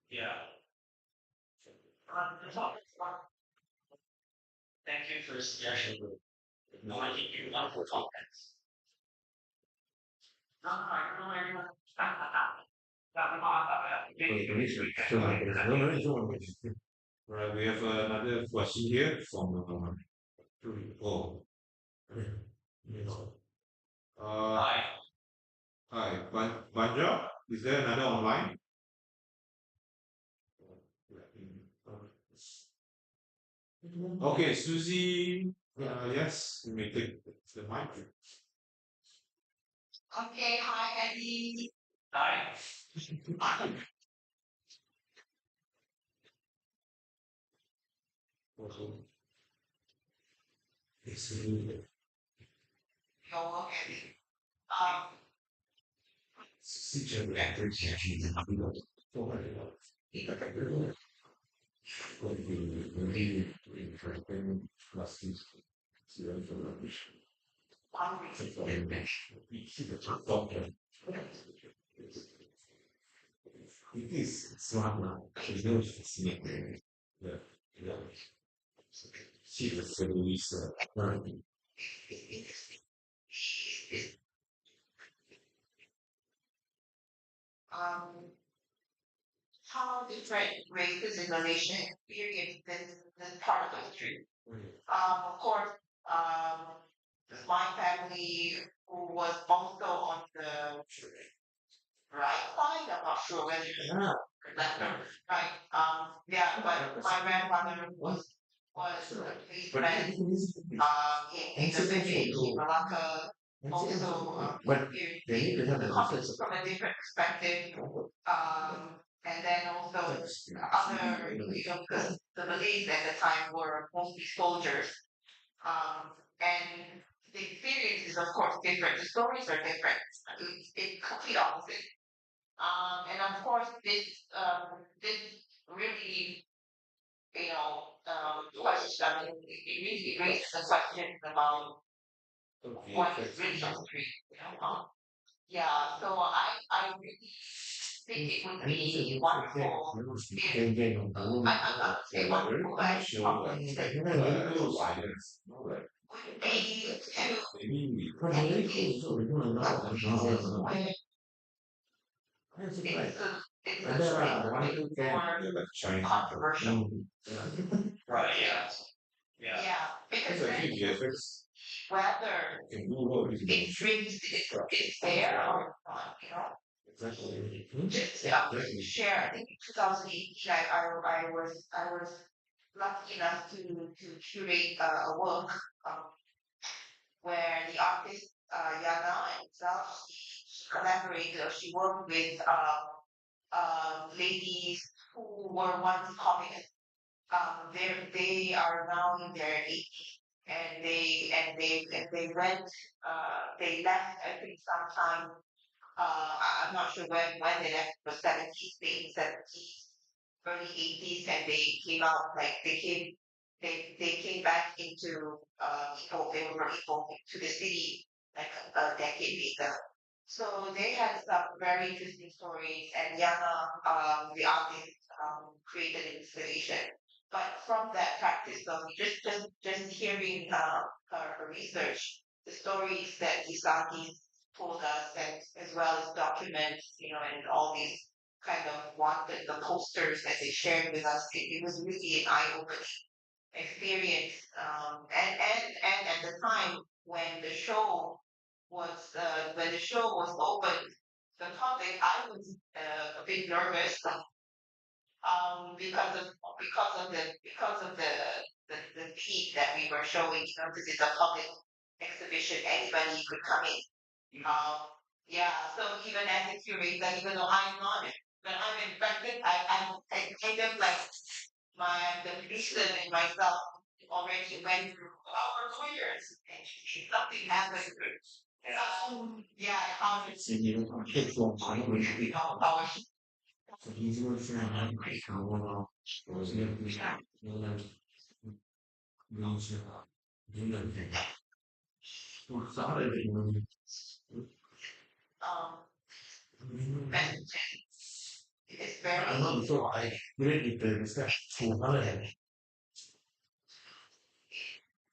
Yeah. Thank you for the suggestion. No, I think you want for context. Right, we have another question here from oh, uh, Hi. hi, Banja, is there another online? Okay, Susie, yes, you may take the mic. Okay, hi Eddie. Hi. You're Eddie. Um, one reason. Um, how different races in Malaysia experience this part of history. Of course, um, my family who was also on the right side, I'm not sure whether left or right. Yeah, but my grandmother was a policeman in the village in Malacca, also experiencing the conflict from a different perspective. And then also other, because the Malays at the time were mostly soldiers. And the experience is of course different. The stories are different. It's complete opposite. And of course this really question. I mean, it really raises the question about what is really history. Yeah. So I really think it would be wonderful if I'm not say wonderful, but I probably say would be to educate pieces when it's a more controversial. Right. Yeah. Yeah. Yeah, because then whether it's really is fair or not, just share. I think in 2018, I was lucky enough to curate a work um, where the artist Yana itself she collaborated or she worked with ladies who were once comics. They are now in their 80s, and they went. They left I think sometime. I'm not sure when they left. The 70s, late 70s, early 80s, and they came out like they came back into Ipoh. They were from Ipoh to the city like a decade later. So they had some very interesting stories, and Yana, the artist, created an installation. But from that practice of just hearing her research, the stories that these artists told us, and as well as documents, and all these kind of wanted the posters that they shared with us, it was really an eye-opening experience. And at the time when the show was open, the public, I was a bit nervous because of the feed that we were showing, because it's a public exhibition, anybody could come in. Yeah, so even as a curator, even though I'm not, when I'm infected, I kind of like the person in myself already went through our lawyers, and if something happened. Yeah, how it's our um message is very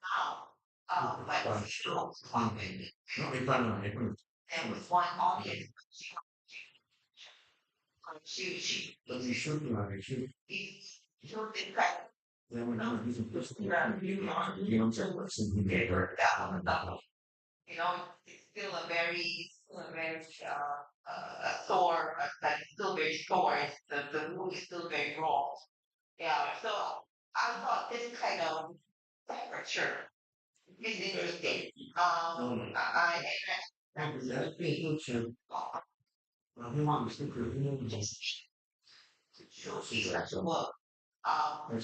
now. But still, there was one audience. She showed the fact. It's still a very sore, like it's still very sore. The wound is still very raw. Yeah, so I thought this kind of temperature is interesting. Show these such a work. On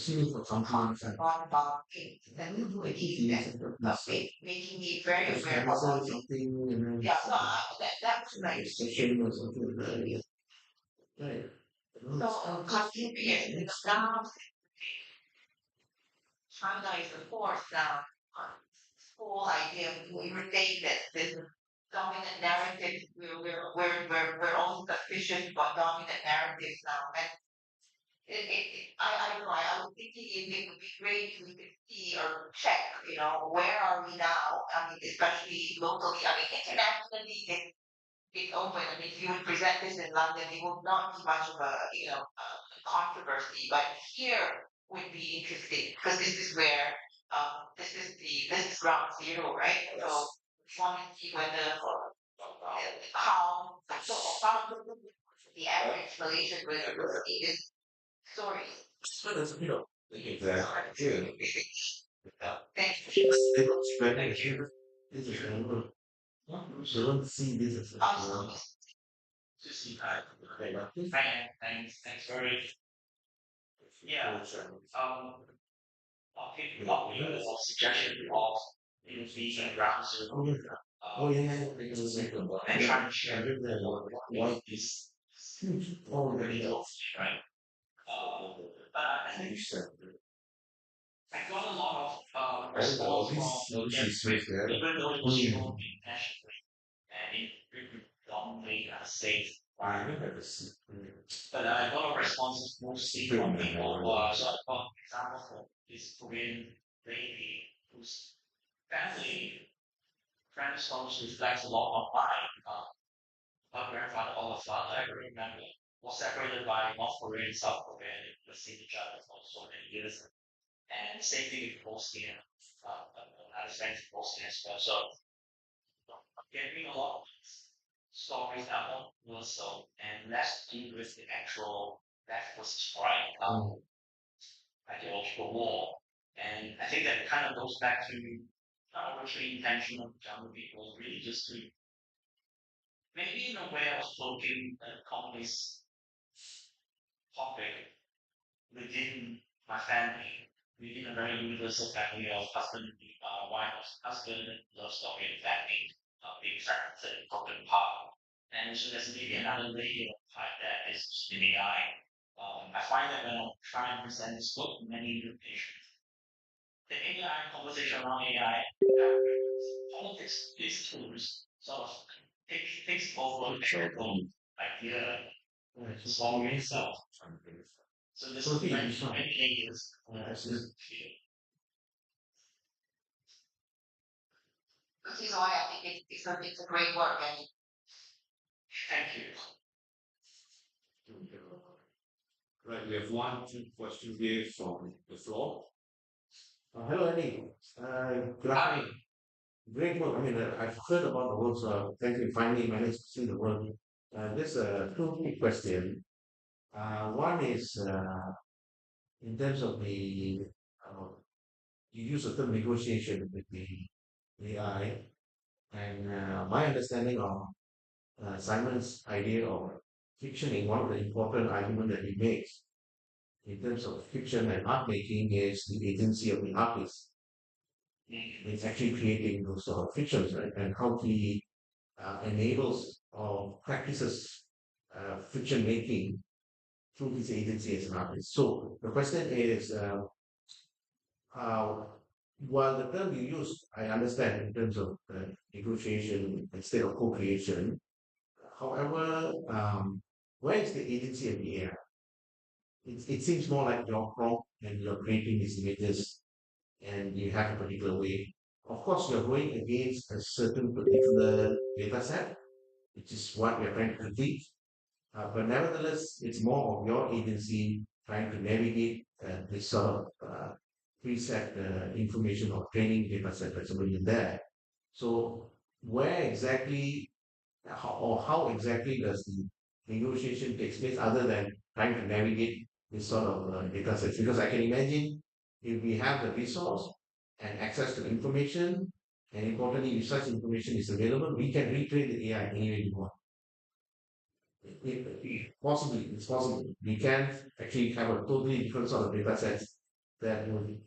about it, and making me very aware about it. Yeah, so that was nice. So, continuing now, China is the fourth now. Whole idea we were saying that this dominant narrative, we're all suspicious about dominant narratives now. And I don't know, I was thinking it would be great if we could see or check, where are we now? I mean, especially locally. I mean, internationally, it's open. I mean, if you would present this in London, it would not be much of controversy. But here would be interesting because this is where this is ground zero, right? So we want to see whether how the average Malaysian will see this story. Exactly. Thank you. Thank you. Awesome. Thanks very yeah. I'll give you a suggestion of the ground zero. And trying to share what is already told, right? But I think I got a lot of response from even though it was shown internationally and it predominantly safe environment. But I got a response mostly from people who are sort of example for this Korean lady whose family grandparents reflects a lot on mine. Her grandfather or her father, I don't remember, was separated by North Korea and South Korea and they seen each other for so many years. And same thing with Bosnia. I understand Bosnia as well. So I'm getting a lot of stories that one more so and less to do with the actual left versus right ideological war. And I think that kind of goes back to not originally intention of young people, really just to maybe in a way of cloaking a communist topic within my family, within a very universal family of husband, wife, husband, love story, and family, being fragmented and broken apart. And so there's maybe another layer of that is in AI. I find that when I try and present this book, many patients, the AI conversation around AI, politics, these tools sort of take takes over technical idea solving itself. So this is many changes. This is why I think it's a great work, and Thank you. Right, we have one, two questions here from the floor. Hello, Eddie. Good Hi. afternoon. Great work. I mean, I've heard about the work, so thank you. Finally managed to see the work. Just two quick questions. One is in terms of uh, you use the term negotiation with the AI, and my understanding of Simon's idea of fictioning, one of the important argument that he makes in terms of fiction and art making is the agency of the artist. It's actually creating those sort of fictions, right? And how he enables or practices fiction making through his agency as an artist. So the question is, uh, while the term you use, I understand in terms of negotiation instead of co-creation. However, where is the agency of the AI? It seems more like you're prompt and you're creating these images and you have a particular way. Of course, you're going against a certain particular data set, which is what we're trying to complete. But nevertheless, it's more of your agency trying to navigate this sort of preset information or training data set that's already in there. So, where exactly or how exactly does the negotiation takes place other than trying to navigate this sort of data sets? Because I can imagine if we have the resource and access to information, and importantly, if such information is available, we can retrain the AI any way we want. Possibly, it's possible. We can actually have a totally different sort of data sets that would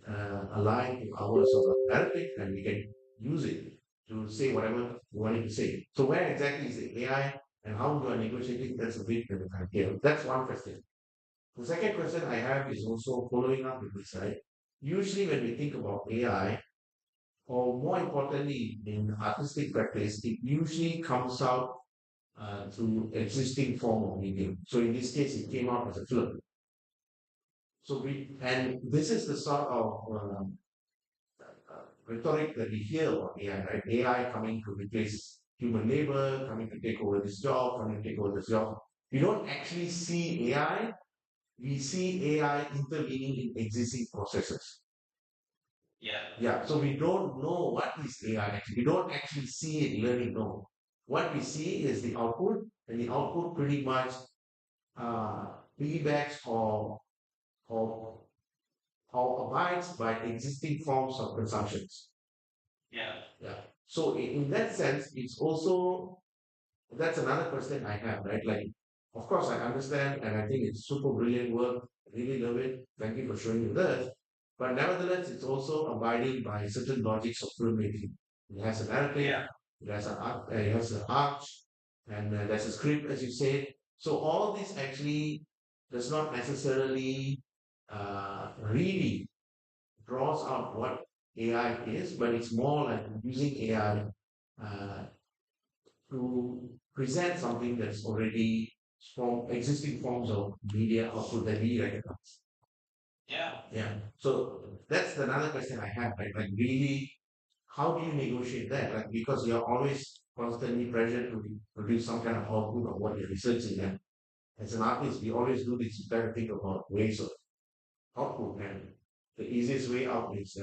align to our sort of narrative, and we can use it to say whatever we wanted to say. So where exactly is the AI and how you are negotiating? That's a big here. That's one question. The second question I have is also following up with this, right? Usually when we think about AI, or more importantly in artistic practice, it usually comes out through existing form of medium. So in this case, it came out as a film. So and this is the sort of rhetoric that we hear about AI, right? AI coming to replace human labor, coming to take over this job, coming to take over this job. We don't actually see AI, we see AI intervening in existing processes. Yeah. Yeah, so we don't know what is AI actually. We don't actually see it learning, no. What we see is the output, and the output pretty much uh, piggybacks or, or abides by existing forms of consumptions. Yeah. Yeah. So in that sense, it's also that's another question I have, right? Like, of course, I understand, and I think it's super brilliant work. Really love it. Thank you for showing me this. But nevertheless, it's also abiding by certain logics of filmmaking. It has a narrative, Yeah. it has an arc, and there's a script, as you said. So all this actually does not necessarily really draws out what AI is, but it's more like using AI uh, to present something that's already from existing forms of media output that we recognize. Yeah. Yeah. So that's another question I have, right? Like really, how do you negotiate that? Like because you're always constantly pressured to produce some kind of output of what you're researching. And as an artist, we always do this. You try to think about ways of output, and the easiest way out is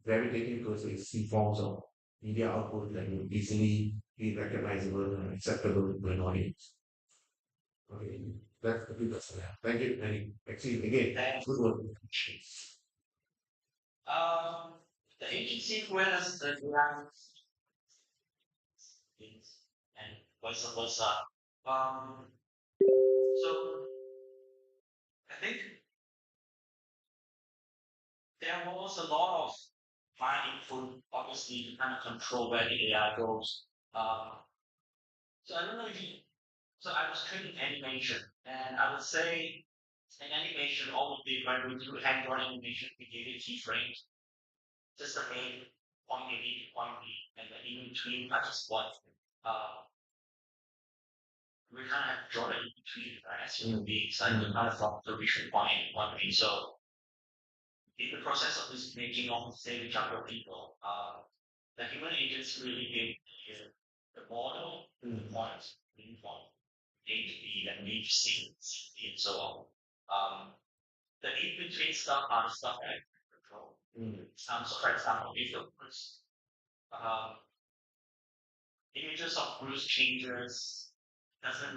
gravitating towards the existing forms of media output that will easily be recognizable and acceptable to an audience. Okay, that's the biggest. Thank you, and actually again, Thanks. good work. The agency where does the AI and vice versa. Um, so I think there was a lot of my input, obviously, to kind of control where the AI goes. So I don't know if you, so I was training animation, and I would say in animation, all of the when we do hand-drawn animation, we gave it keyframes, just the main point A to point B, and then in between, I just want uh, we kind of have to draw the in between, right? As human beings, like we kind of from the vision point one way. So in the process of this making of say the younger people, the human agents really gave the model, the points, the point, A to B, and B to C, and so on. The in between stuff are the stuff that I can control. So for example, if the Bruce, um, images of Bruce changes doesn't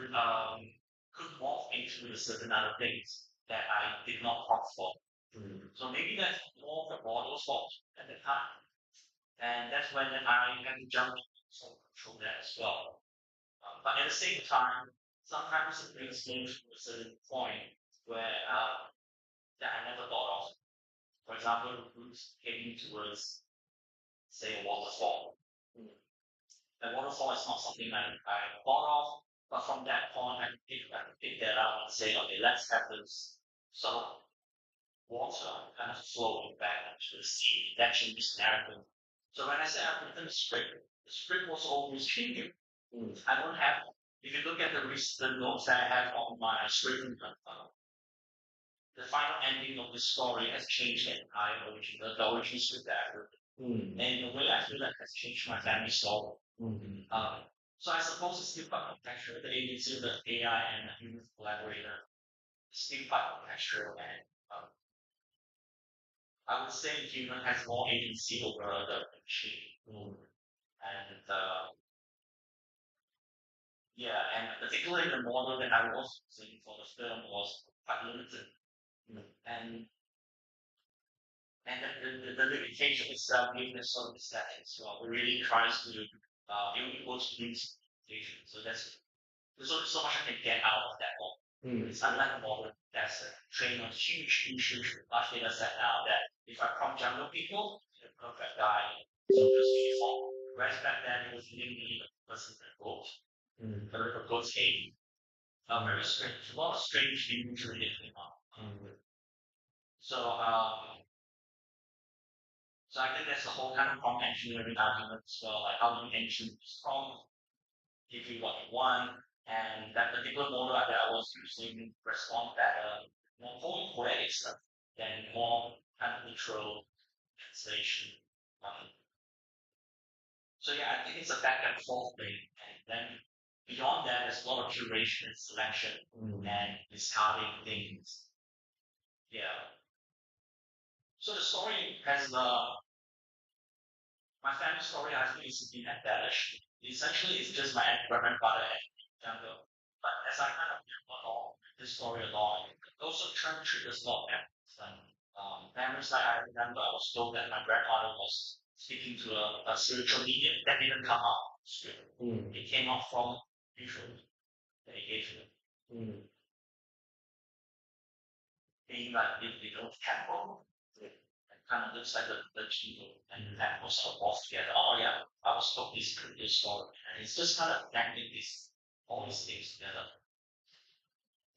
could morph into a certain other things that I did not prompt for. So maybe that's more of the model's fault at the time. And that's when I had to jump in and control that as well. But at the same time, sometimes it brings me to a certain point where that I never thought of. For example, the roots heading towards, say, a waterfall. A waterfall is not something I thought of, but from that point, I pick that up and say, okay, let's have this sort of water kind of flowing back into the sea. That changes the narrative. So when I say I've written a script, the script was always changing. I don't have, if you look at the recent notes that I have on my script, the final ending of the story has changed the original script that I wrote. And the way I feel that has changed my family story. So I suppose it's still quite contextual. The agency of the AI and the human collaborator is still quite contextual, and I would say the human has more agency over the machine. And yeah, and particularly the model that I was using for the film was quite limited. And the limitation itself gave us sort of aesthetics. So we really tries to it only goes to this limitation. So there's only so much I can get out of that model. It's unlike a model that's trained on huge large data set now that if I prompt younger people, the perfect guy, so just uniform. Whereas back then it was really the person that wrote, the river goes cave. Very strange. A lot of strange imagery in So so I think that's the whole kind of prompt engineering argument as well, like how do you engineer this prompt, give you what you want, and that particular model that I was using respond better, more poetic stuff than more kind of literal translation. Um, so yeah, I think it's a back and forth thing, and then beyond that, there's a lot of curation and selection and discarding things. Yeah. So the story has my family story, I think, is been embellished. Essentially, it's just my grandfather and younger. But as I kind of went on this story along, it also triggers a lot of memories. And memories that I remember, I was told that my grandfather was speaking to a spiritual medium that didn't come out script. It came out from visual that he gave to me. Being like in the old temple, kind of looks like the two and that was sort of off together. Oh yeah, I was told this previous story. And it's just kind of connecting these all these things together.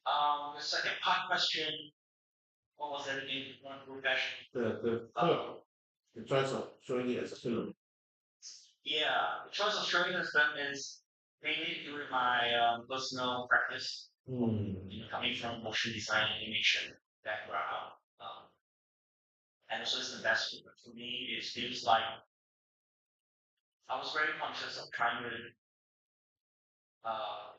The second part question, what was that again? One profession. The film, the choice of showing it as a film. Yeah, the choice of showing this film is mainly during my personal practice. Coming from motion design and animation background. And also it's the best for me. It feels like I was very conscious of trying to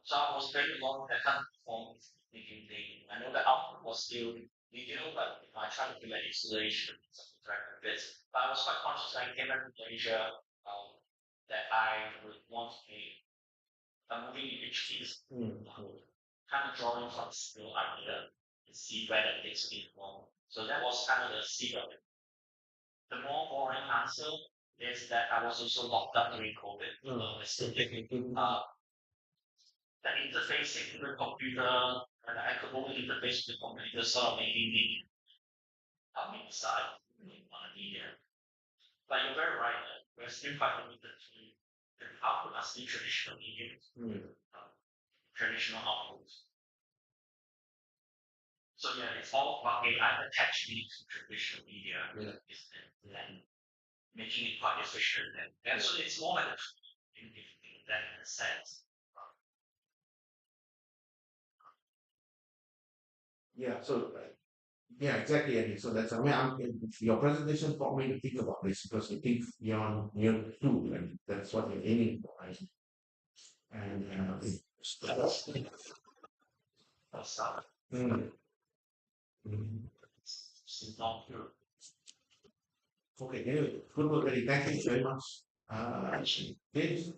so I was very long that kind of performance making thing. I know the output was still video, but I tried to do like installation, something like a bit. But I was quite conscious when I came back to Malaysia that I would want to be a moving image piece, kind of drawing from a still idea and see where that takes me from. So that was kind of the seed of it. The more boring answer is that I was also locked up during COVID. I still the interfacing with the computer, and I could only interface with the computer, sort of making me help me decide on a media. But you're very right, we're still quite limited to the output as the traditional mediums, traditional outputs. So yeah, it's all about AI attaching it to traditional media and making it quite efficient. And so it's more like a in that sense. yeah. So yeah, exactly, Eddie. So that's, I mean, your presentation taught me to think about this because you think beyond year two, and that's what you're aiming for, right? And That's not, mm, mm. it's not pure. Okay, anyway, good work, Eddie. Thank you very much. James.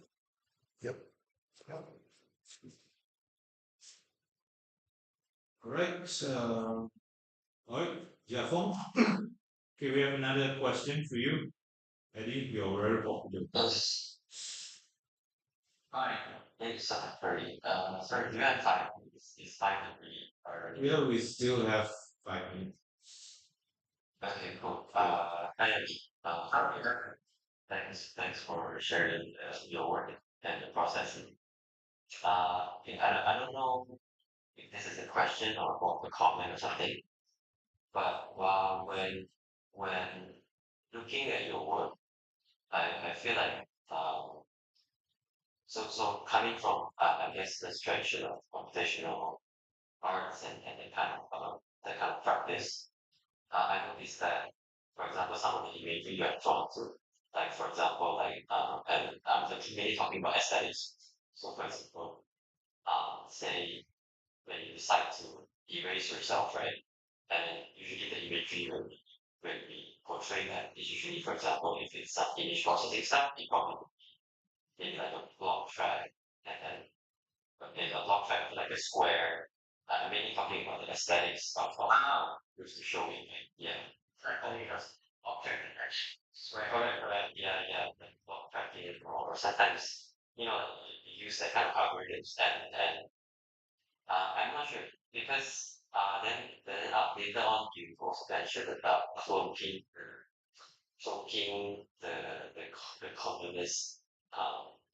Yep. Yep. Correct. All right, Jafon. Okay, we have another question for you, Eddie. You're very popular. Yes. Hi. Thanks, sorry. Sorry, do you have 5 minutes? Is 5 minutes already? Yeah, we still have 5 minutes. Okay, cool. Hi, Eddy. Hi. Thanks for sharing your work and the processing. Okay, I don't know if this is a question or more of a comment or something, but when looking at your work, I feel like so coming from I guess the tradition of computational arts and the kind of practice, I noticed that, for example, some of the imagery you have drawn to, like for example, like and I'm mainly talking about aesthetics. So for example, say when you decide to erase yourself, right? And usually the imagery when we portray that is usually, for example, if it's some image processing stuff, it probably maybe like a block track and then maybe a block track like a square. I'm mainly talking about the aesthetics of which is showing, like, yeah. Right, oh, yes. Object detection. Square. Correct. Yeah, yeah. Like block tracking or sometimes, you use that kind of algorithms and I'm not sure because then later on you also mentioned about cloaking the communist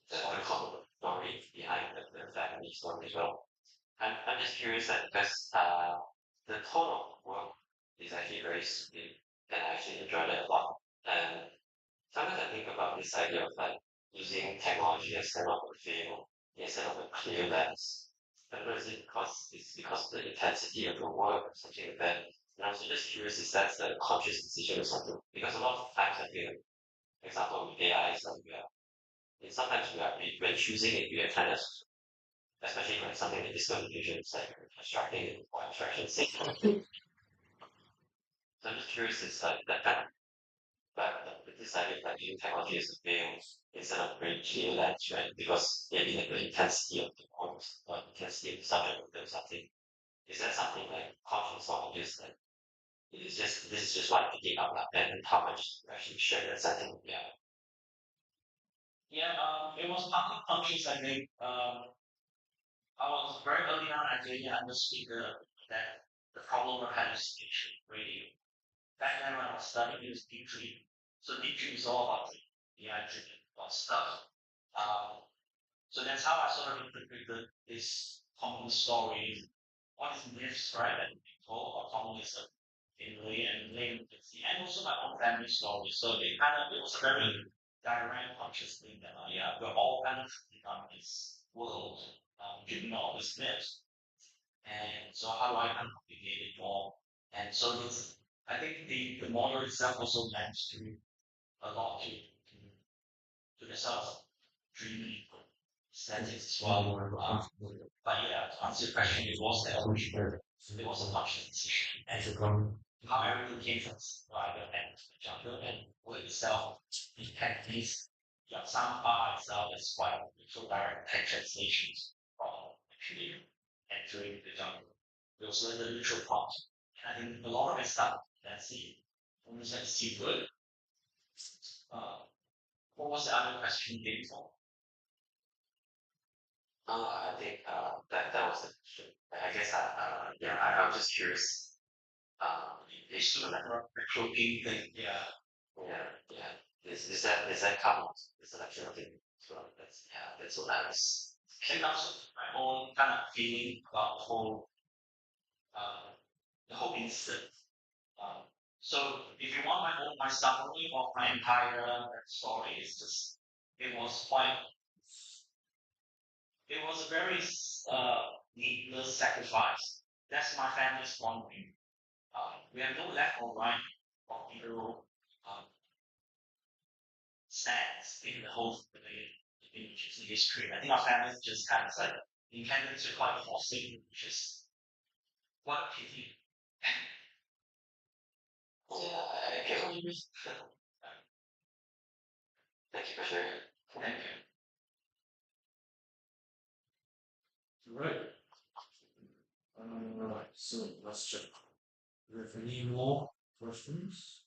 the common story behind the family story as well. I'm just curious that because the tone of work is actually very soothing and I actually enjoyed it a lot. And sometimes I think about this idea of like using technology as kind of a veil instead of a clear lens. I don't know, is it because of the intensity of the work or something like that? And I'm also just curious if that's a conscious decision or something. Because a lot of times I feel, for example, with AI stuff, sometimes when choosing it, we are kind of, especially when something like this vision, it's like abstracting or abstraction sake. So I'm just curious, it's like that kind of but this idea of like using technology as a veil instead of very clear lens, right? Because maybe like the intensity of the point or intensity of the subject or something. Is that something like conscious or just like this is just what I'm picking up and how much you actually share that setting? Yeah. Yeah, it was partly conscious, I think. I was very early on, I really understood that the problem of hallucination really. Back then when I was studying, it was deep dream. So deep dream is all about the idea about stuff. Um, so that's how I sort of interpreted this common story. What is myths, right? And people or communism in a way and latency, and also my own family story. So it was a very direct conscious thing that yeah, we're all kind of on this world, given all these myths. And so how do I kind of navigate it more? And so I think the model itself also lends to a lot to the sort of dreamy aesthetics as well. But yeah, to answer your question, it was the evolution. It was a conscious decision. And how everything came from Spider and Jungle and work itself, the techniques, yeah, some art itself is quite so direct text translations from actually entering the jungle. We also learn the literal prompt. And I think a lot of it stuff that's the almost like seafood. Uh, what was the other question you gave for? I think that was the question. I guess yeah, I was just curious. They sort of like a cloaking thing. Yeah. Yeah. Is that count? Is that actually a thing? So that's what I was. Came out of my own kind of feeling about uh, the whole incident. Um, so if you want my summary of my entire story, is just it was quite it was a very needless sacrifice That's my family's one thing. We have no left or right of people stands in the whole in history. I think our family is just kind of like independence are quite forcing, which is what a pity. Yeah, I get what you mean. Thank you for sharing. Thank you. Right. So let's check. Do you have any more questions?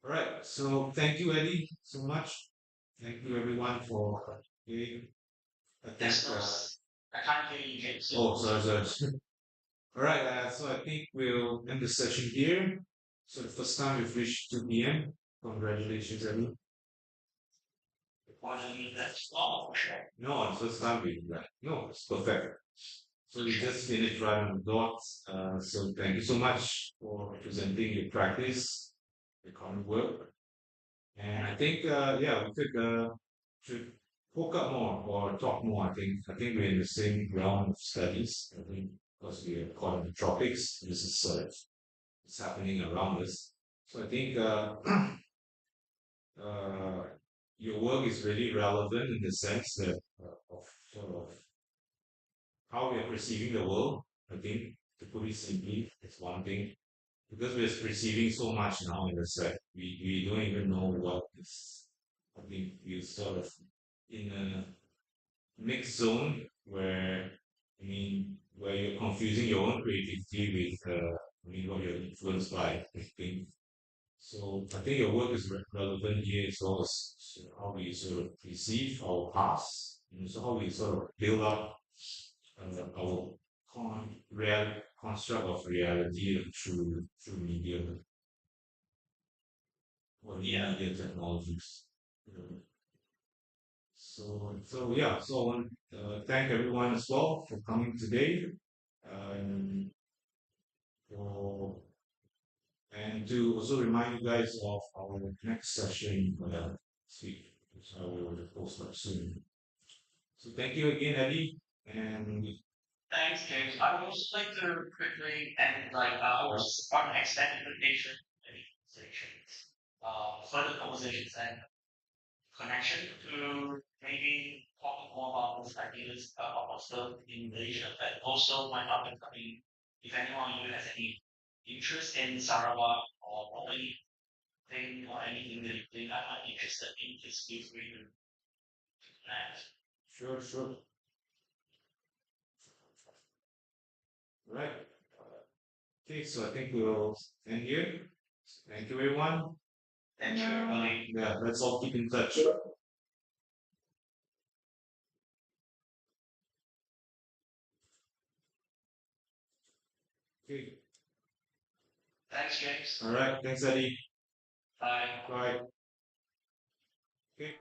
All right. So thank you, Eddie, so much. Thank you, everyone, for being. I think. Yes, those. I can't hear you, James. Oh, sorry. All right. So I think we'll end the session here. So the first time we've reached 2 p.m. Congratulations, Eddie. Unfortunately, that's all for sure. No, it's first time we like. No, it's perfect. So we just finished right on the dot. So thank you so much for presenting your practice, your current work. And I think, yeah, we could should hook up more or talk more. I think we're in the same ground of studies. I think because we are caught in the tropics, this is it's happening around us. So I think uh, your work is really relevant in the sense that of sort of how we are perceiving the world. I think to put it simply, it's one thing because we're receiving so much now in the set, we don't even know what is. I think we're sort of in a mixed zone where, I mean, where you're confusing your own creativity with, what you're influenced by. I think so. I think your work is relevant here as well as how we sort of perceive our past, and so how we sort of build up our construct of reality through media or Yeah. media technologies. You know. So yeah, so I want to thank everyone as well for coming today, and for and to also remind you guys of our next session this week, which I will post up soon. So thank you again, Eddie, and Thanks, James. I would also like to quickly and like our extended invitation, maybe conversations, further conversations and connection to maybe talk more about those ideas about stuff in Malaysia, but also my up and coming. If anyone of you has any interest in Sarawak or anything or anything that you think I might be interested in, just feel free to connect. sure. Right. Okay, so I think we'll end here. Thank you, everyone. Thank you, everybody. Yeah, let's all keep in touch. Okay. Thanks, James. All right. Thanks, Eddie. Bye. Bye. Okay.